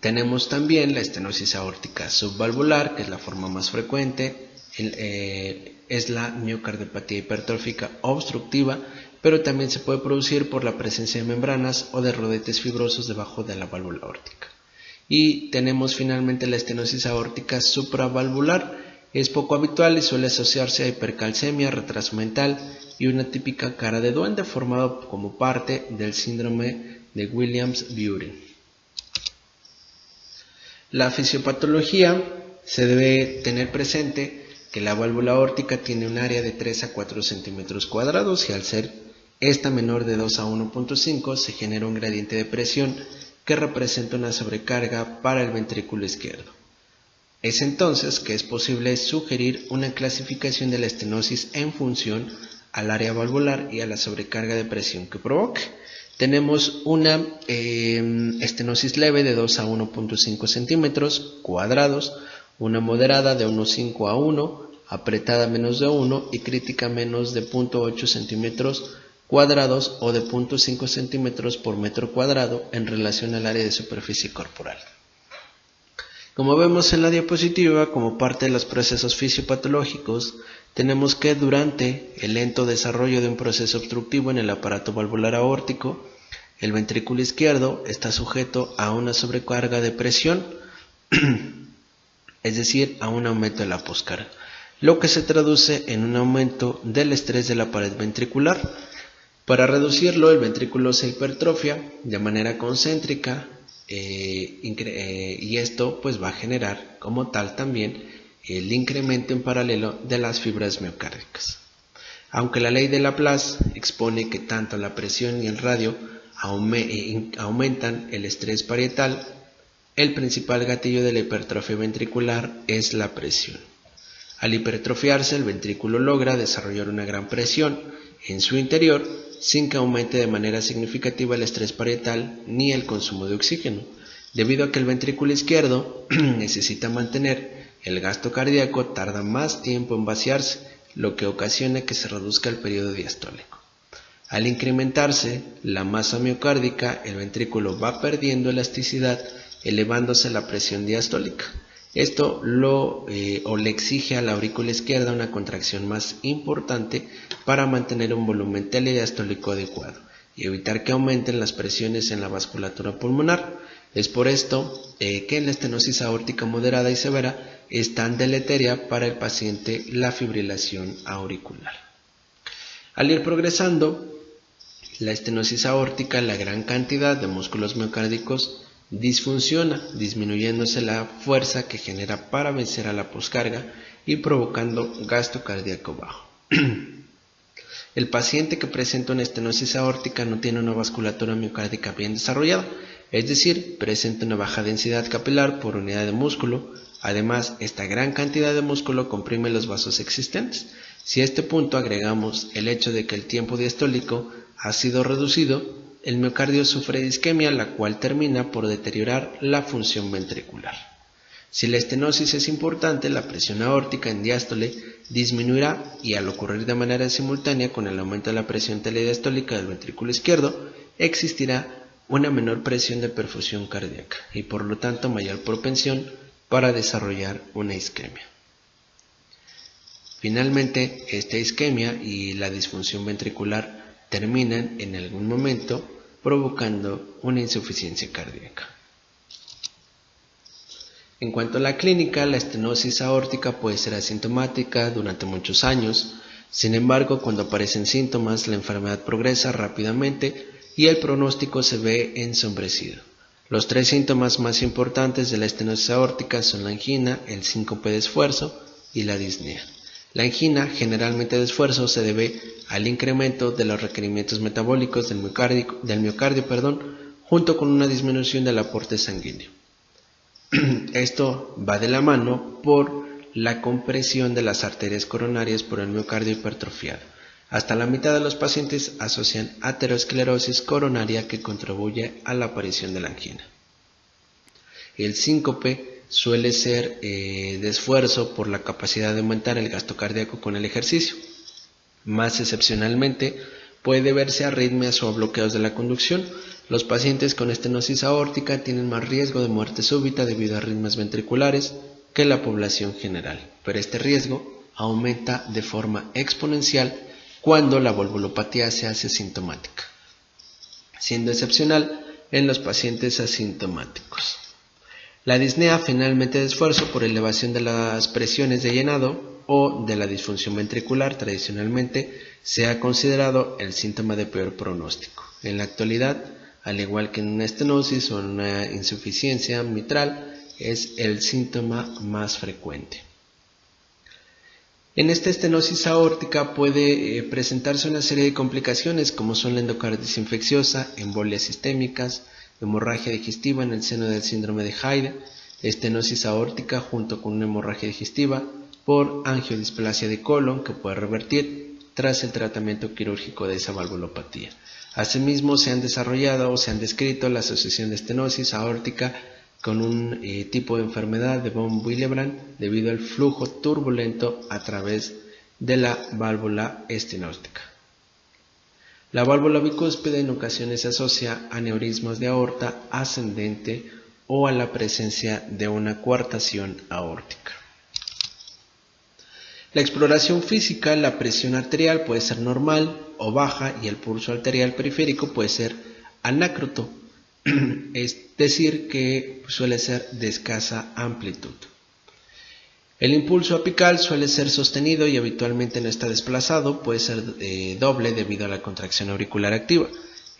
Tenemos también la estenosis aórtica subvalvular, que es la forma más frecuente, es la miocardiopatía hipertrófica obstructiva, pero también se puede producir por la presencia de membranas o de rodetes fibrosos debajo de la válvula aórtica. Y tenemos finalmente la estenosis aórtica supravalvular. Es poco habitual y suele asociarse a hipercalcemia, retraso mental y una típica cara de duende formado como parte del síndrome de Williams-Bury. La fisiopatología se debe tener presente que la válvula aórtica tiene un área de 3 a 4 centímetros cuadrados y al ser esta menor de 2 a 1.5 se genera un gradiente de presión que representa una sobrecarga para el ventrículo izquierdo. Es entonces que es posible sugerir una clasificación de la estenosis en función al área valvular y a la sobrecarga de presión que provoque. Tenemos una estenosis leve de 2 a 1.5 centímetros cuadrados, una moderada de 1.5 a 1, apretada menos de 1 y crítica menos de 0.8 centímetros cuadrados o de 0.5 centímetros por metro cuadrado en relación al área de superficie corporal. Como vemos en la diapositiva, como parte de los procesos fisiopatológicos, tenemos que durante el lento desarrollo de un proceso obstructivo en el aparato valvular aórtico, el ventrículo izquierdo está sujeto a una sobrecarga de presión, es decir, a un aumento de la poscarga, lo que se traduce en un aumento del estrés de la pared ventricular. Para reducirlo, el ventrículo se hipertrofia de manera concéntrica, y esto pues va a generar como tal también el incremento en paralelo de las fibras miocárdicas. Aunque la ley de Laplace expone que tanto la presión y el radio aumentan el estrés parietal, el principal gatillo de la hipertrofia ventricular es la presión. Al hipertrofiarse, el ventrículo logra desarrollar una gran presión en su interior sin que aumente de manera significativa el estrés parietal ni el consumo de oxígeno, debido a que el ventrículo izquierdo necesita mantener el gasto cardíaco, tarda más tiempo en vaciarse, lo que ocasiona que se reduzca el periodo diastólico. Al incrementarse la masa miocárdica, el ventrículo va perdiendo elasticidad, elevándose la presión diastólica. Esto le exige a la aurícula izquierda una contracción más importante para mantener un volumen telediastólico adecuado y evitar que aumenten las presiones en la vasculatura pulmonar. Es por esto que en la estenosis aórtica moderada y severa es tan deleteria para el paciente la fibrilación auricular. Al ir progresando la estenosis aórtica, la gran cantidad de músculos miocárdicos disfunciona, disminuyéndose la fuerza que genera para vencer a la poscarga y provocando gasto cardíaco bajo. El paciente que presenta una estenosis aórtica no tiene una vasculatura miocárdica bien desarrollada, es decir, presenta una baja densidad capilar por unidad de músculo. Además, esta gran cantidad de músculo comprime los vasos existentes, Si a este punto agregamos el hecho de que el tiempo diastólico ha sido reducido, el miocardio sufre de isquemia, la cual termina por deteriorar la función ventricular. Si la estenosis es importante, la presión aórtica en diástole disminuirá y al ocurrir de manera simultánea con el aumento de la presión telediastólica del ventrículo izquierdo, existirá una menor presión de perfusión cardíaca y por lo tanto mayor propensión para desarrollar una isquemia. Finalmente, esta isquemia y la disfunción ventricular terminan en algún momento provocando una insuficiencia cardíaca. En cuanto a la clínica, la estenosis aórtica puede ser asintomática durante muchos años. Sin embargo, cuando aparecen síntomas, la enfermedad progresa rápidamente y el pronóstico se ve ensombrecido. Los 3 síntomas más importantes de la estenosis aórtica son la angina, el síncope de esfuerzo y la disnea. La angina, generalmente de esfuerzo, se debe al incremento de los requerimientos metabólicos del miocardio, junto con una disminución del aporte sanguíneo. Esto va de la mano por la compresión de las arterias coronarias por el miocardio hipertrofiado. Hasta la mitad de los pacientes asocian aterosclerosis coronaria que contribuye a la aparición de la angina. El síncope suele ser de esfuerzo por la capacidad de aumentar el gasto cardíaco con el ejercicio. Más excepcionalmente, puede deberse a arritmias o a bloqueos de la conducción. Los pacientes con estenosis aórtica tienen más riesgo de muerte súbita debido a arritmias ventriculares que la población general, pero este riesgo aumenta de forma exponencial cuando la valvulopatía se hace sintomática, siendo excepcional en los pacientes asintomáticos. La disnea, finalmente de esfuerzo por elevación de las presiones de llenado o de la disfunción ventricular, tradicionalmente se ha considerado el síntoma de peor pronóstico. En la actualidad, al igual que en una estenosis o en una insuficiencia mitral, es el síntoma más frecuente. En esta estenosis aórtica puede presentarse una serie de complicaciones como son la endocarditis infecciosa, embolias sistémicas, hemorragia digestiva en el seno del síndrome de Hyde, estenosis aórtica junto con una hemorragia digestiva por angiodisplasia de colon que puede revertir tras el tratamiento quirúrgico de esa valvulopatía. Asimismo, se han desarrollado o se han descrito la asociación de estenosis aórtica con un tipo de enfermedad de von Willebrand debido al flujo turbulento a través de la válvula estenóstica. La válvula bicúspide en ocasiones se asocia a aneurismas de aorta ascendente o a la presencia de una coartación aórtica. La exploración física, la presión arterial puede ser normal o baja y el pulso arterial periférico puede ser anácroto, es decir, que suele ser de escasa amplitud. El impulso apical suele ser sostenido y habitualmente no está desplazado, puede ser doble debido a la contracción auricular activa.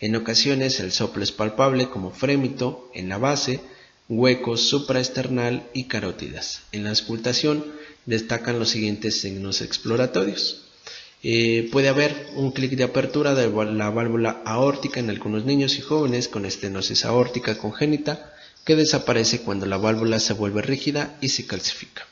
En ocasiones el soplo es palpable como frémito en la base, huecos supraesternal y carótidas. En la auscultación destacan los siguientes signos exploratorios. Puede haber un clic de apertura de la válvula aórtica en algunos niños y jóvenes con estenosis aórtica congénita que desaparece cuando la válvula se vuelve rígida y se calcifica.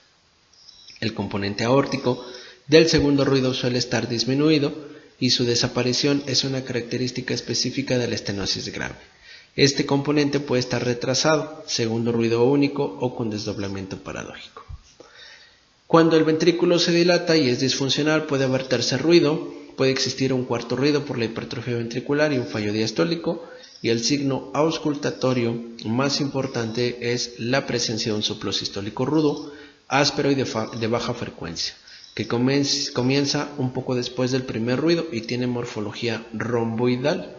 El componente aórtico del segundo ruido suele estar disminuido y su desaparición es una característica específica de la estenosis grave. Este componente puede estar retrasado, segundo ruido único o con desdoblamiento paradójico. Cuando el ventrículo se dilata y es disfuncional puede haber tercer ruido, puede existir un cuarto ruido por la hipertrofia ventricular y un fallo diastólico, y el signo auscultatorio más importante es la presencia de un soplo sistólico rudo, áspero y de baja frecuencia, que comienza un poco después del primer ruido y tiene morfología romboidal.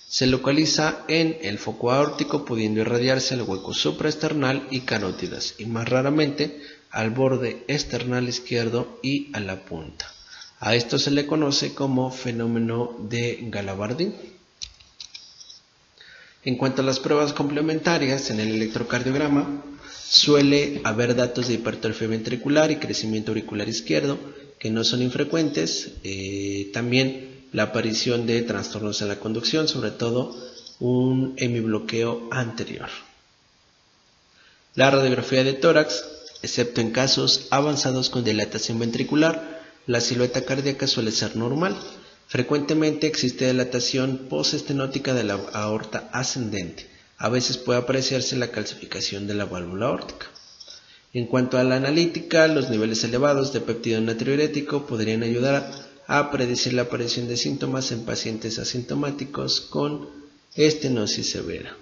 Se localiza en el foco aórtico, pudiendo irradiarse al hueco supraesternal y carótidas, y más raramente al borde esternal izquierdo y a la punta. A esto se le conoce como fenómeno de Galabardín. En cuanto a las pruebas complementarias, en el electrocardiograma suele haber datos de hipertrofia ventricular y crecimiento auricular izquierdo que no son infrecuentes. También la aparición de trastornos en la conducción, sobre todo un hemibloqueo anterior. La radiografía de tórax, excepto en casos avanzados con dilatación ventricular, la silueta cardíaca suele ser normal. Frecuentemente existe dilatación postestenótica de la aorta ascendente. A veces puede apreciarse la calcificación de la válvula aórtica. En cuanto a la analítica, los niveles elevados de péptido natriurético podrían ayudar a predecir la aparición de síntomas en pacientes asintomáticos con estenosis severa.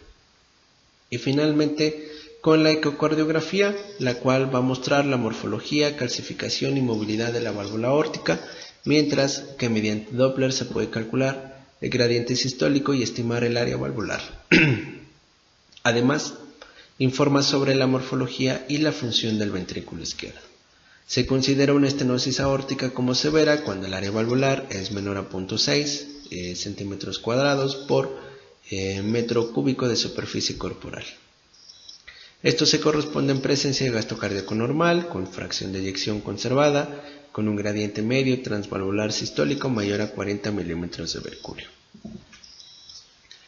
Y finalmente, con la ecocardiografía, la cual va a mostrar la morfología, calcificación y movilidad de la válvula aórtica, mientras que mediante Doppler se puede calcular el gradiente sistólico y estimar el área valvular. Además, informa sobre la morfología y la función del ventrículo izquierdo. Se considera una estenosis aórtica como severa cuando el área valvular es menor a 0.6 centímetros cuadrados por metro cúbico de superficie corporal. Esto se corresponde en presencia de gasto cardíaco normal, con fracción de eyección conservada, con un gradiente medio transvalvular sistólico mayor a 40 milímetros de mercurio.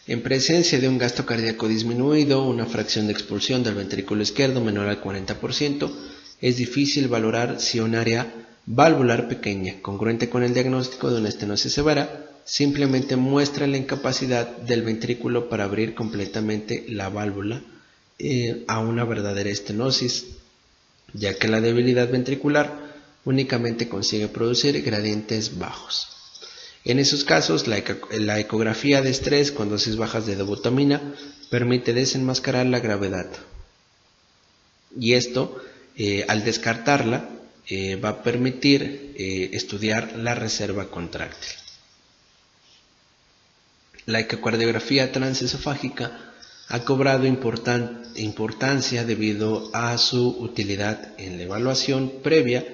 En presencia de un gasto cardíaco disminuido, una fracción de expulsión del ventrículo izquierdo menor al 40%, es difícil valorar si un área valvular pequeña, congruente con el diagnóstico de una estenosis severa, simplemente muestra la incapacidad del ventrículo para abrir completamente la válvula a una verdadera estenosis, ya que la debilidad ventricular únicamente consigue producir gradientes bajos. En esos casos, la ecografía de estrés con dosis bajas de dobutamina permite desenmascarar la gravedad. Y esto, al descartarla, va a permitir estudiar la reserva contráctil. La ecocardiografía transesofágica ha cobrado importancia debido a su utilidad en la evaluación previa,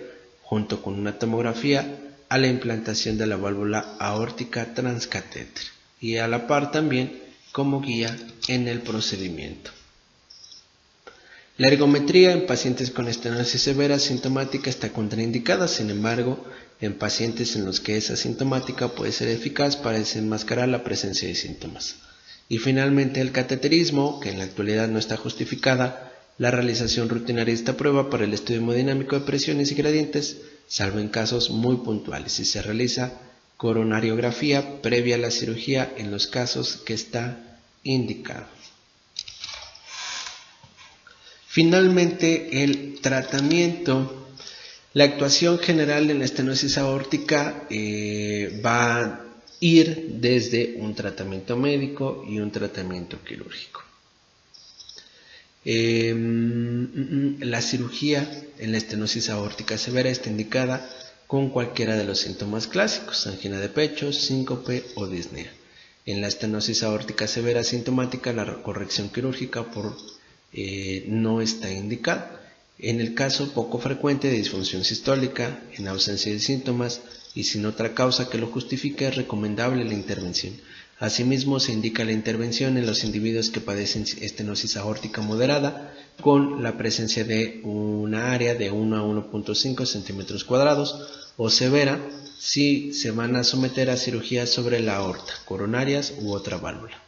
junto con una tomografía, a la implantación de la válvula aórtica transcatéter y a la par también como guía en el procedimiento. La ergometría en pacientes con estenosis severa sintomática está contraindicada, sin embargo, en pacientes en los que es asintomática puede ser eficaz para desenmascarar la presencia de síntomas. Y finalmente el cateterismo, que en la actualidad no está justificada, la realización rutinaria de esta prueba para el estudio hemodinámico de presiones y gradientes, salvo en casos muy puntuales, y se realiza coronariografía previa a la cirugía en los casos que está indicado. Finalmente, el tratamiento. La actuación general en la estenosis aórtica va a ir desde un tratamiento médico y un tratamiento quirúrgico. La cirugía en la estenosis aórtica severa está indicada con cualquiera de los síntomas clásicos, angina de pecho, síncope o disnea. En la estenosis aórtica severa sintomática, la corrección quirúrgica no está indicada. En el caso poco frecuente de disfunción sistólica, en ausencia de síntomas y sin otra causa que lo justifique, es recomendable la intervención. Asimismo, se indica la intervención en los individuos que padecen estenosis aórtica moderada con la presencia de una área de 1 a 1.5 centímetros cuadrados o severa si se van a someter a cirugía sobre la aorta, coronarias u otra válvula.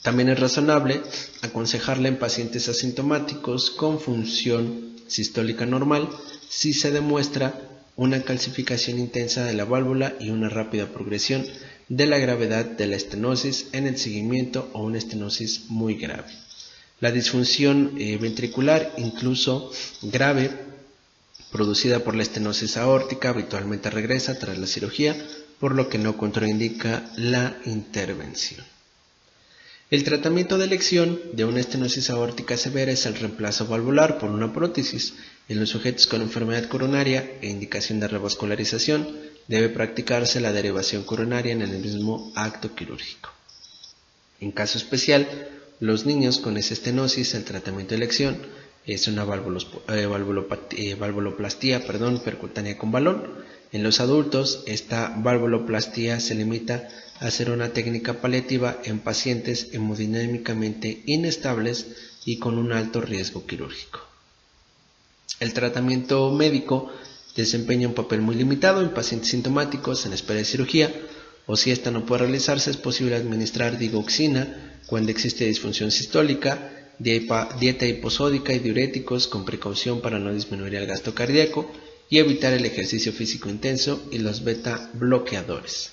También es razonable aconsejarla en pacientes asintomáticos con función sistólica normal si se demuestra una calcificación intensa de la válvula y una rápida progresión de la gravedad de la estenosis en el seguimiento o una estenosis muy grave. La disfunción ventricular, incluso grave, producida por la estenosis aórtica, habitualmente regresa tras la cirugía, por lo que no contraindica la intervención. El tratamiento de elección de una estenosis aórtica severa es el reemplazo valvular por una prótesis. En los sujetos con enfermedad coronaria e indicación de revascularización, debe practicarse la derivación coronaria en el mismo acto quirúrgico. En caso especial, los niños con esa estenosis, el tratamiento de elección es una valvuloplastía percutánea con balón. En los adultos, esta valvuloplastía se limita a hacer una técnica paliativa en pacientes hemodinámicamente inestables y con un alto riesgo quirúrgico. El tratamiento médico desempeña un papel muy limitado en pacientes sintomáticos en espera de cirugía, o si esta no puede realizarse, es posible administrar digoxina cuando existe disfunción sistólica, dieta hiposódica y diuréticos con precaución para no disminuir el gasto cardíaco, y evitar el ejercicio físico intenso y los beta bloqueadores.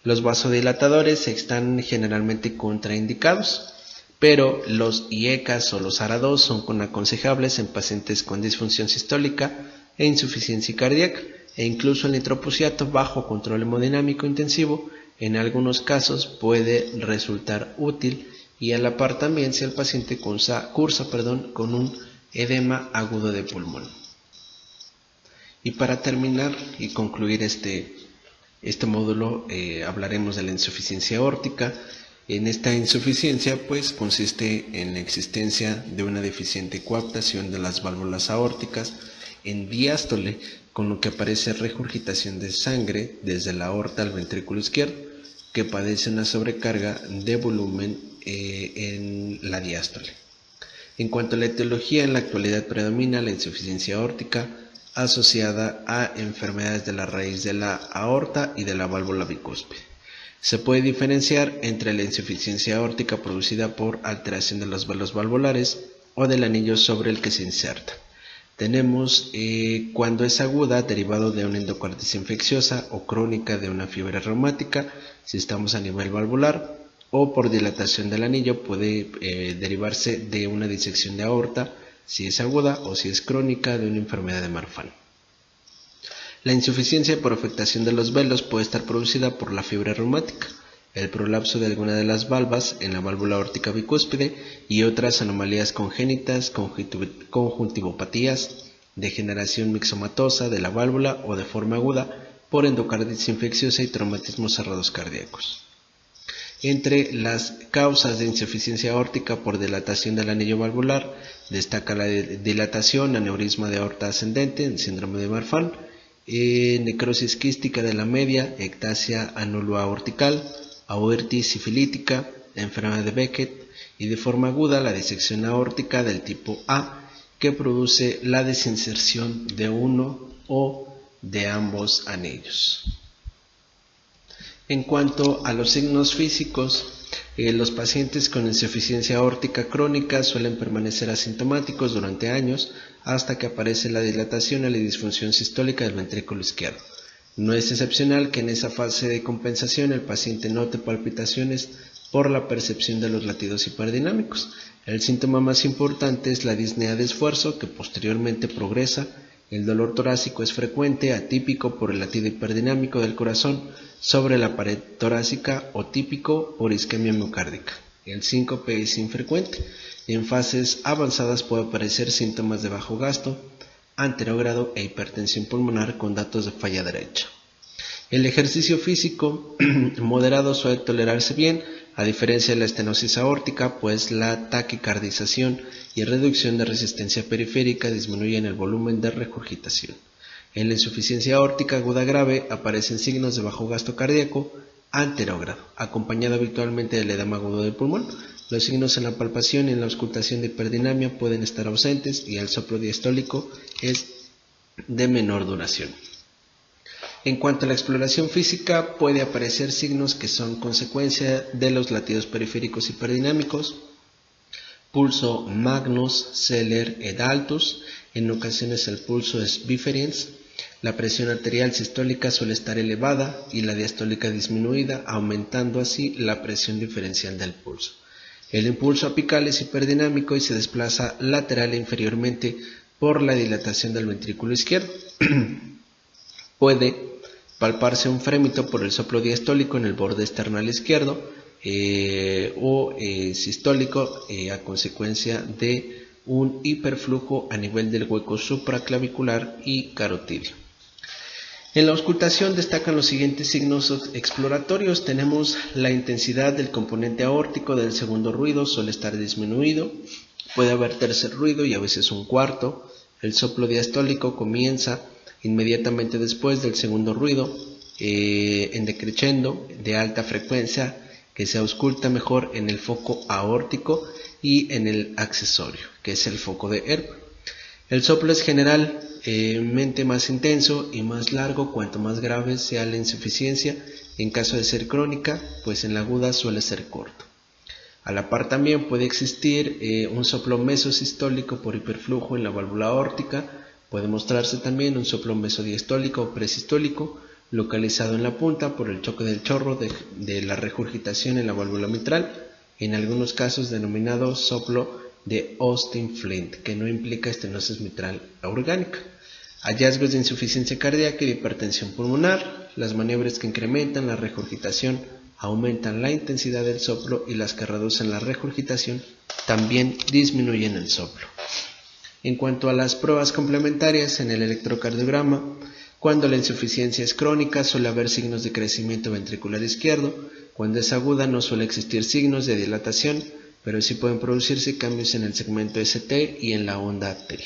Los vasodilatadores están generalmente contraindicados, pero los IECAs o los ARA2 son aconsejables en pacientes con disfunción sistólica e insuficiencia cardíaca, e incluso el nitroprusiato bajo control hemodinámico intensivo en algunos casos puede resultar útil, y a la par también si el paciente cursa con un edema agudo de pulmón. Y para terminar y concluir este módulo hablaremos de la insuficiencia aórtica. En esta insuficiencia pues consiste en la existencia de una deficiente coaptación de las válvulas aórticas en diástole, con lo que aparece regurgitación de sangre desde la aorta al ventrículo izquierdo, que padece una sobrecarga de volumen en la diástole. En cuanto a la etiología, en la actualidad predomina la insuficiencia aórtica asociada a enfermedades de la raíz de la aorta y de la válvula bicúspide. Se puede diferenciar entre la insuficiencia aórtica producida por alteración de los velos valvulares o del anillo sobre el que se inserta. Tenemos cuando es aguda, derivado de una endocarditis infecciosa, o crónica de una fiebre reumática, si estamos a nivel valvular, o por dilatación del anillo puede derivarse de una disección de aorta, si es aguda, o si es crónica de una enfermedad de Marfan. La insuficiencia por afectación de los velos puede estar producida por la fiebre reumática, el prolapso de alguna de las valvas en la válvula aórtica bicúspide y otras anomalías congénitas, conjuntivopatías, degeneración mixomatosa de la válvula o de forma aguda por endocarditis infecciosa y traumatismos cerrados cardíacos. Entre las causas de insuficiencia aórtica por dilatación del anillo valvular destaca la dilatación, aneurisma de aorta ascendente, el síndrome de Marfan, necrosis quística de la media, ectasia anuloaortical, aortis sifilítica, enfermedad de Beckett, y de forma aguda la disección aórtica del tipo A, que produce la desinserción de uno o de ambos anillos. En cuanto a los signos físicos, los pacientes con insuficiencia aórtica crónica suelen permanecer asintomáticos durante años hasta que aparece la dilatación y la disfunción sistólica del ventrículo izquierdo. No es excepcional que en esa fase de compensación el paciente note palpitaciones por la percepción de los latidos hiperdinámicos. El síntoma más importante es la disnea de esfuerzo, que posteriormente progresa. El dolor torácico es frecuente, atípico por el latido hiperdinámico del corazón sobre la pared torácica o típico por isquemia miocárdica. El síncope es infrecuente. En fases avanzadas puede aparecer síntomas de bajo gasto, anterógrado e hipertensión pulmonar con datos de falla derecha. El ejercicio físico moderado suele tolerarse bien, a diferencia de la estenosis aórtica, pues la taquicardización y reducción de resistencia periférica disminuyen el volumen de regurgitación. En la insuficiencia aórtica aguda grave aparecen signos de bajo gasto cardíaco anterógrado, acompañado habitualmente del edema agudo del pulmón. Los signos en la palpación y en la auscultación de hiperdinamia pueden estar ausentes y el soplo diastólico es de menor duración. En cuanto a la exploración física, puede aparecer signos que son consecuencia de los latidos periféricos hiperdinámicos, pulso magnus, celer et altus, en ocasiones el pulso es biferens, la presión arterial sistólica suele estar elevada y la diastólica disminuida, aumentando así la presión diferencial del pulso. El impulso apical es hiperdinámico y se desplaza lateral e inferiormente por la dilatación del ventrículo izquierdo. Puede palparse un frémito por el soplo diastólico en el borde esternal izquierdo o sistólico a consecuencia de un hiperflujo a nivel del hueco supraclavicular y carotidio. En la auscultación destacan los siguientes signos exploratorios. Tenemos la intensidad del componente aórtico del segundo ruido, suele estar disminuido, puede haber tercer ruido y a veces un cuarto. El soplo diastólico comienza inmediatamente después del segundo ruido, en decreciendo de alta frecuencia, que se ausculta mejor en el foco aórtico y en el accesorio, que es el foco de Erb. El soplo es generalmente más intenso y más largo cuanto más grave sea la insuficiencia. En caso de ser crónica, pues en la aguda suele ser corto. A la par también puede existir un soplo mesosistólico por hiperflujo en la válvula aórtica, Puede mostrarse también un soplo mesodiastólico o presistólico localizado en la punta por el choque del chorro de la regurgitación en la válvula mitral, en algunos casos denominado soplo de Austin-Flint, que no implica estenosis mitral orgánica. Hallazgos de insuficiencia cardíaca y de hipertensión pulmonar. Las maniobras que incrementan la regurgitación aumentan la intensidad del soplo y las que reducen la regurgitación también disminuyen el soplo. En cuanto a las pruebas complementarias en el electrocardiograma, cuando la insuficiencia es crónica suele haber signos de crecimiento ventricular izquierdo, cuando es aguda no suele existir signos de dilatación, pero sí pueden producirse cambios en el segmento ST y en la onda T.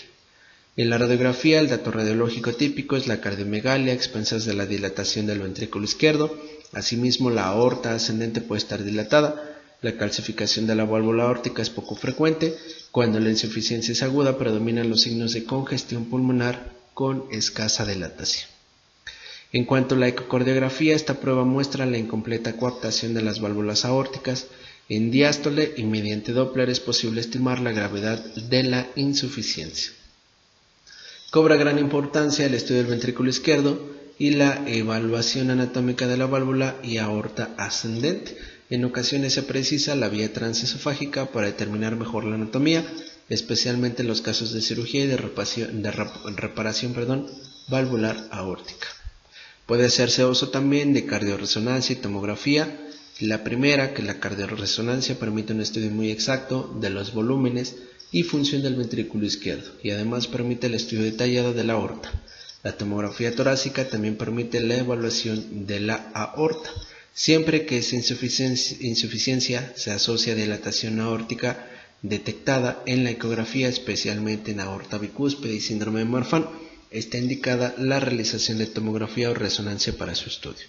En la radiografía, el dato radiológico típico es la cardiomegalia a expensas de la dilatación del ventrículo izquierdo. Asimismo, la aorta ascendente puede estar dilatada. La calcificación de la válvula aórtica es poco frecuente. Cuando la insuficiencia es aguda, predominan los signos de congestión pulmonar con escasa dilatación. En cuanto a la ecocardiografía, esta prueba muestra la incompleta coaptación de las válvulas aórticas. En diástole y mediante Doppler es posible estimar la gravedad de la insuficiencia. Cobra gran importancia el estudio del ventrículo izquierdo y la evaluación anatómica de la válvula y aorta ascendente. En ocasiones se precisa la vía transesofágica para determinar mejor la anatomía, especialmente en los casos de cirugía y de reparación valvular aórtica. Puede hacerse uso también de cardioresonancia y tomografía. La primera, que la cardioresonancia permite un estudio muy exacto de los volúmenes y función del ventrículo izquierdo, y además permite el estudio detallado de la aorta. La tomografía torácica también permite la evaluación de la aorta, siempre que esa insuficiencia se asocia a dilatación aórtica detectada en la ecografía, especialmente en aorta bicúspide y síndrome de Marfan. Está indicada la realización de tomografía o resonancia para su estudio.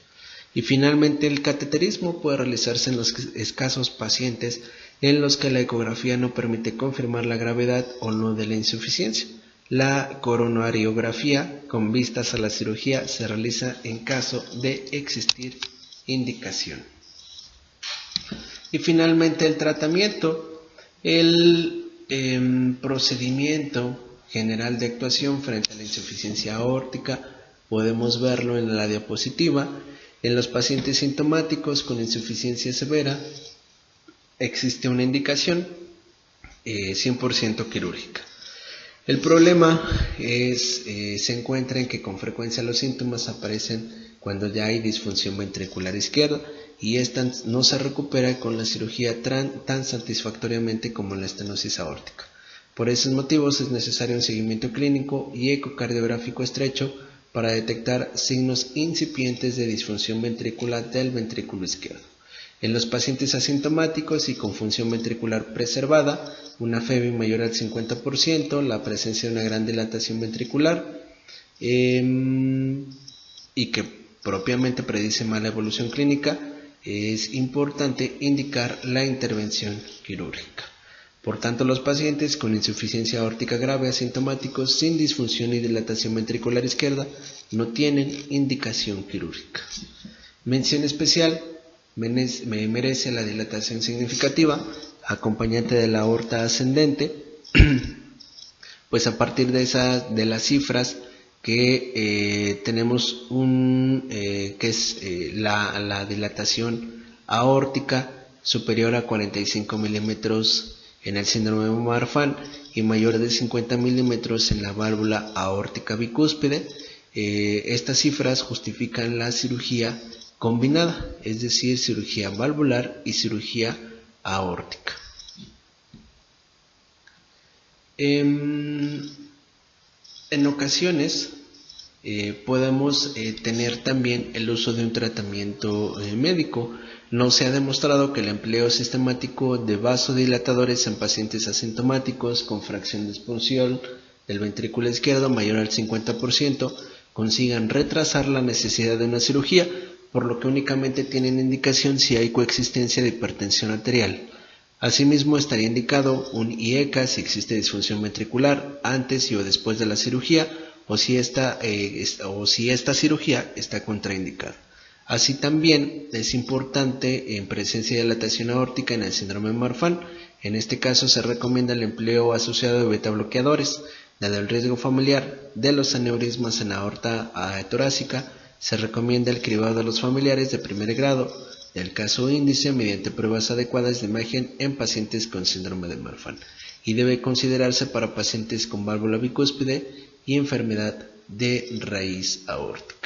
Y finalmente, el cateterismo puede realizarse en los escasos pacientes en los que la ecografía no permite confirmar la gravedad o no de la insuficiencia. La coronariografía con vistas a la cirugía se realiza en caso de existir indicación. Y finalmente el tratamiento, el procedimiento general de actuación frente a la insuficiencia aórtica, podemos verlo en la diapositiva. En los pacientes sintomáticos con insuficiencia severa existe una indicación 100% quirúrgica. El problema se encuentra en que con frecuencia los síntomas aparecen cuando ya hay disfunción ventricular izquierda y esta no se recupera con la cirugía tan satisfactoriamente como la estenosis aórtica. Por esos motivos es necesario un seguimiento clínico y ecocardiográfico estrecho para detectar signos incipientes de disfunción ventricular del ventrículo izquierdo. En los pacientes asintomáticos y con función ventricular preservada, una FEBI mayor al 50%, la presencia de una gran dilatación ventricular y que propiamente predice mala evolución clínica, es importante indicar la intervención quirúrgica. Por tanto, los pacientes con insuficiencia aórtica grave asintomáticos sin disfunción y dilatación ventricular izquierda no tienen indicación quirúrgica. Mención especial merece la dilatación significativa acompañante de la aorta ascendente, pues a partir de las cifras que tenemos que es la dilatación aórtica superior a 45 milímetros en el síndrome de Marfan y mayor de 50 milímetros en la válvula aórtica bicúspide. Estas cifras justifican la cirugía combinada, es decir, cirugía valvular y cirugía aórtica. En ocasiones podemos tener también el uso de un tratamiento médico. No se ha demostrado que el empleo sistemático de vasodilatadores en pacientes asintomáticos con fracción de expulsión del ventrículo izquierdo mayor al 50% consigan retrasar la necesidad de una cirugía, por lo que únicamente tienen indicación si hay coexistencia de hipertensión arterial. Asimismo, estaría indicado un IECA si existe disfunción ventricular antes y o después de la cirugía o si esta cirugía está contraindicada. Así también es importante en presencia de dilatación aórtica en el síndrome de Marfan. En este caso se recomienda el empleo asociado de beta bloqueadores. Dado el riesgo familiar de los aneurismas en aorta torácica, se recomienda el cribado de los familiares de primer grado del caso índice mediante pruebas adecuadas de imagen en pacientes con síndrome de Marfan y debe considerarse para pacientes con válvula bicúspide y enfermedad de raíz aórtica.